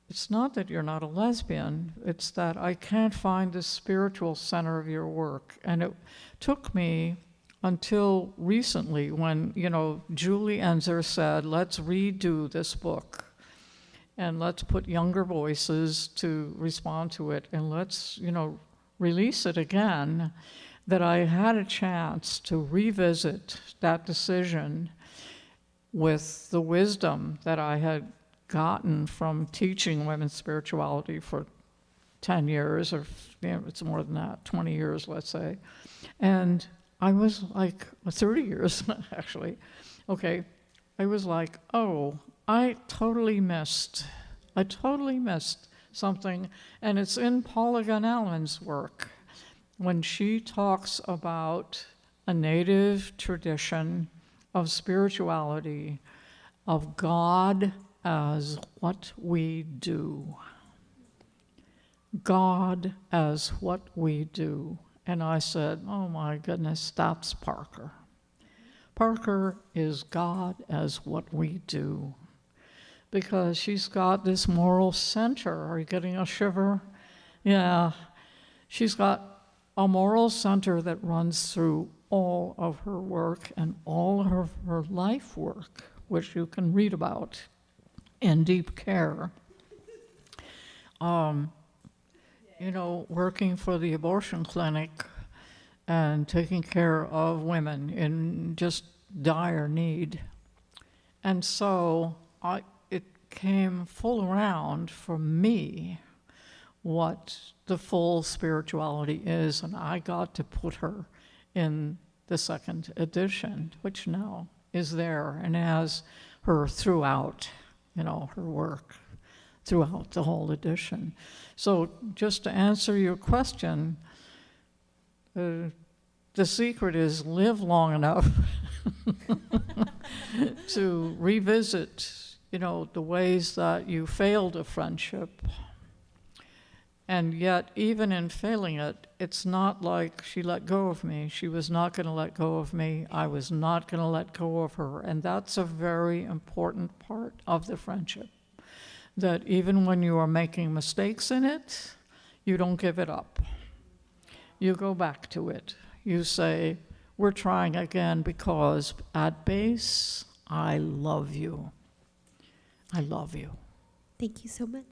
it's not that you're not a lesbian, it's that I can't find the spiritual center of your work. And it took me until recently when, Julie Enzer said, let's redo this book and let's put younger voices to respond to it, and let's, release it again, that I had a chance to revisit that decision with the wisdom that I had gotten from teaching women's spirituality for 10 years, or it's more than that, 20 years, let's say. And I was like, 30 years, actually. Okay, I was like, I totally missed something, and it's in Paula Gunn Allen's work when she talks about a native tradition of spirituality, of God as what we do. God as what we do. And I said, oh my goodness, that's Parker. Parker is God as what we do. Because she's got this moral center. Are you getting a shiver? Yeah. She's got a moral center that runs through all of her work and all of her life work, which you can read about in Deep Care. Working for the abortion clinic and taking care of women in just dire need. And so it came full around for me what the full spirituality is, and I got to put her in the second edition, which now is there and has her throughout, her work throughout the whole edition. So just to answer your question, the secret is live long enough to revisit, the ways that you failed a friendship And yet, even in failing it, it's not like she let go of me. She was not going to let go of me. I was not going to let go of her. And that's a very important part of the friendship. That even when you are making mistakes in it, you don't give it up. You go back to it. You say, we're trying again because at base, I love you. I love you. Thank you so much.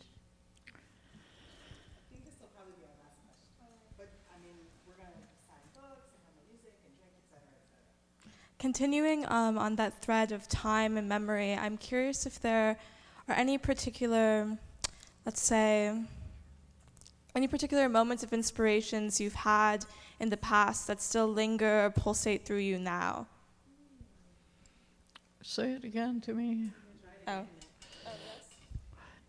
Continuing on that thread of time and memory, I'm curious if there are any particular, let's say, any particular moments of inspirations you've had in the past that still linger or pulsate through you now. Say it again to me. Oh.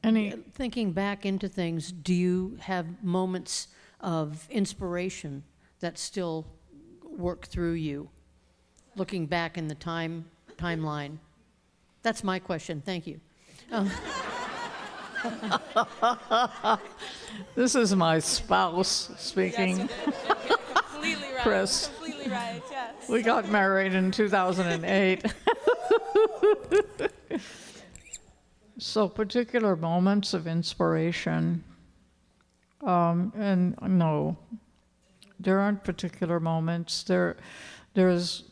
Any Thinking back into things, do you have moments of inspiration that still work through you? Looking back in the timeline. That's my question. Thank you. This is my spouse speaking. Completely right. Chris. Completely right, yes. We got married in 2008. So particular moments of inspiration, and no, there aren't particular moments. There's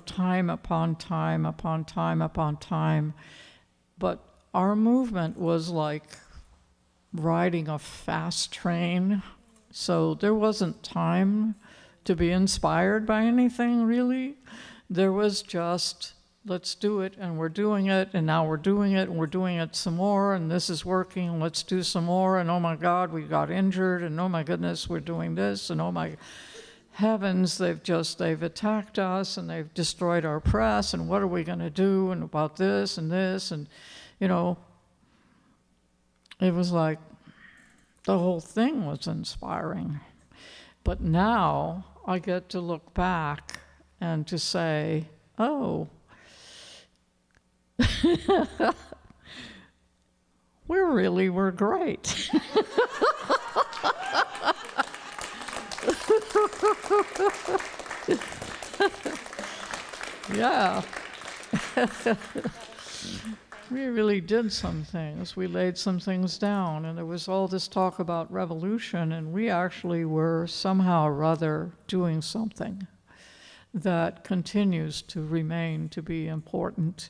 time upon time upon time upon time, but our movement was like riding a fast train, so there wasn't time to be inspired by anything really. There was just, let's do it, and we're doing it, and now we're doing it, and we're doing it some more, and this is working, and let's do some more, and oh my God, we got injured, and oh my goodness, we're doing this, and oh my heavens, they've attacked us, and they've destroyed our press, and what are we going to do, and about this, and it was like the whole thing was inspiring. But now I get to look back and to say, oh, we were great. Yeah. We really did some things. We laid some things down, and there was all this talk about revolution, and we actually were somehow or other doing something that continues to remain to be important,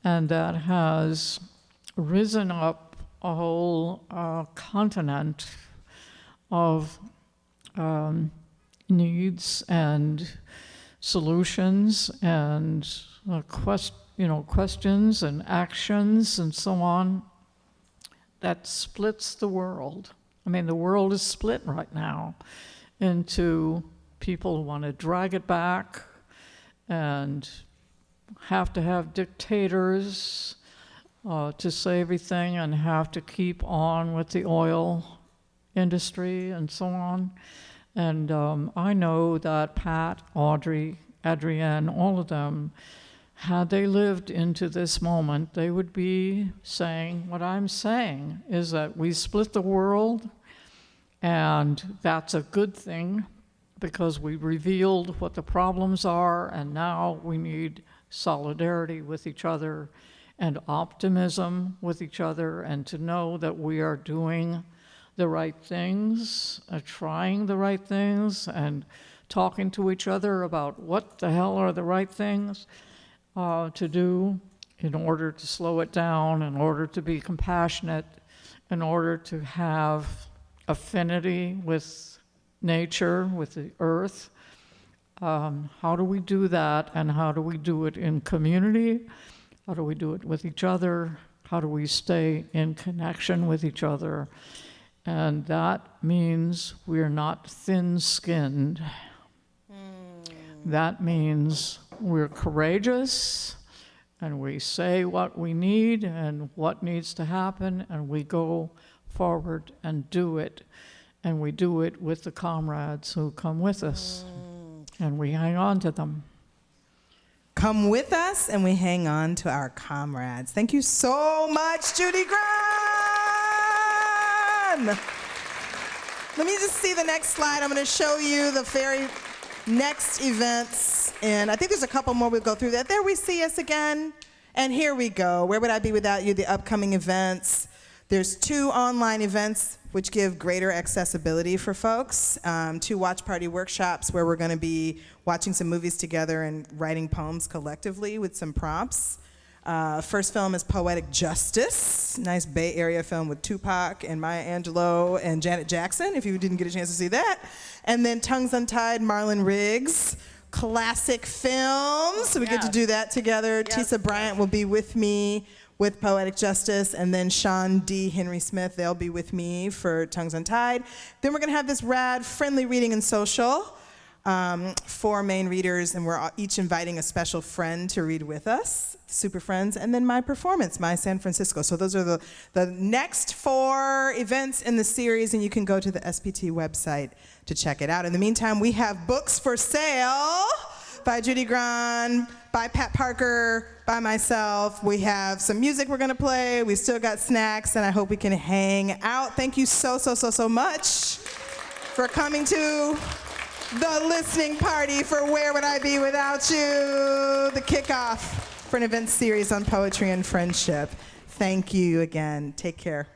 and that has risen up a whole continent of needs and solutions and questions and actions and so on that splits the world. I mean, the world is split right now into people who want to drag it back and have to have dictators to say everything and have to keep on with the oil industry and so on. And I know that Pat, Audrey, Adrienne, all of them, had they lived into this moment, they would be saying, what I'm saying is that we split the world, and that's a good thing because we revealed what the problems are, and now we need solidarity with each other and optimism with each other, and to know that we are doing the right things, trying the right things, and talking to each other about what the hell are the right things to do in order to slow it down, in order to be compassionate, in order to have affinity with nature, with the earth. How do we do that, and how do we do it in community? How do we do it with each other? How do we stay in connection with each other? And that means we're not thin-skinned. That means we're courageous, and we say what we need and what needs to happen, and we go forward and do it. And we do it with the comrades who come with us, and we hang on to them. Come with us, and we hang on to our comrades. Thank you so much, Judy Grahn! Let me just see the next slide. I'm going to show you the very next events. And I think there's a couple more we'll go through that. There we see us again. And here we go. Where would I be without you? The upcoming events. There's 2 online events which give greater accessibility for folks. 2 watch party workshops where we're going to be watching some movies together and writing poems collectively with some prompts. First film is Poetic Justice, nice Bay Area film with Tupac and Maya Angelou and Janet Jackson, if you didn't get a chance to see that. And then Tongues Untied, Marlon Riggs, classic films. So we get to do that together. Yes. Tisa Bryant will be with me with Poetic Justice, and then Sean D. Henry Smith, they'll be with me for Tongues Untied. Then we're gonna have this rad friendly reading and social. 4 main readers, and we're each inviting a special friend to read with us, super friends, and then my performance, my San Francisco. So those are the next 4 events in the series, and you can go to the SPT website to check it out. In the meantime, we have books for sale by Judy Grahn, by Pat Parker, by myself. We have some music we're gonna play. We still got snacks, and I hope we can hang out. Thank you so much for coming to the listening party for Where Would I Be Without You, the kickoff for an event series on poetry and friendship. Thank you again. Take care.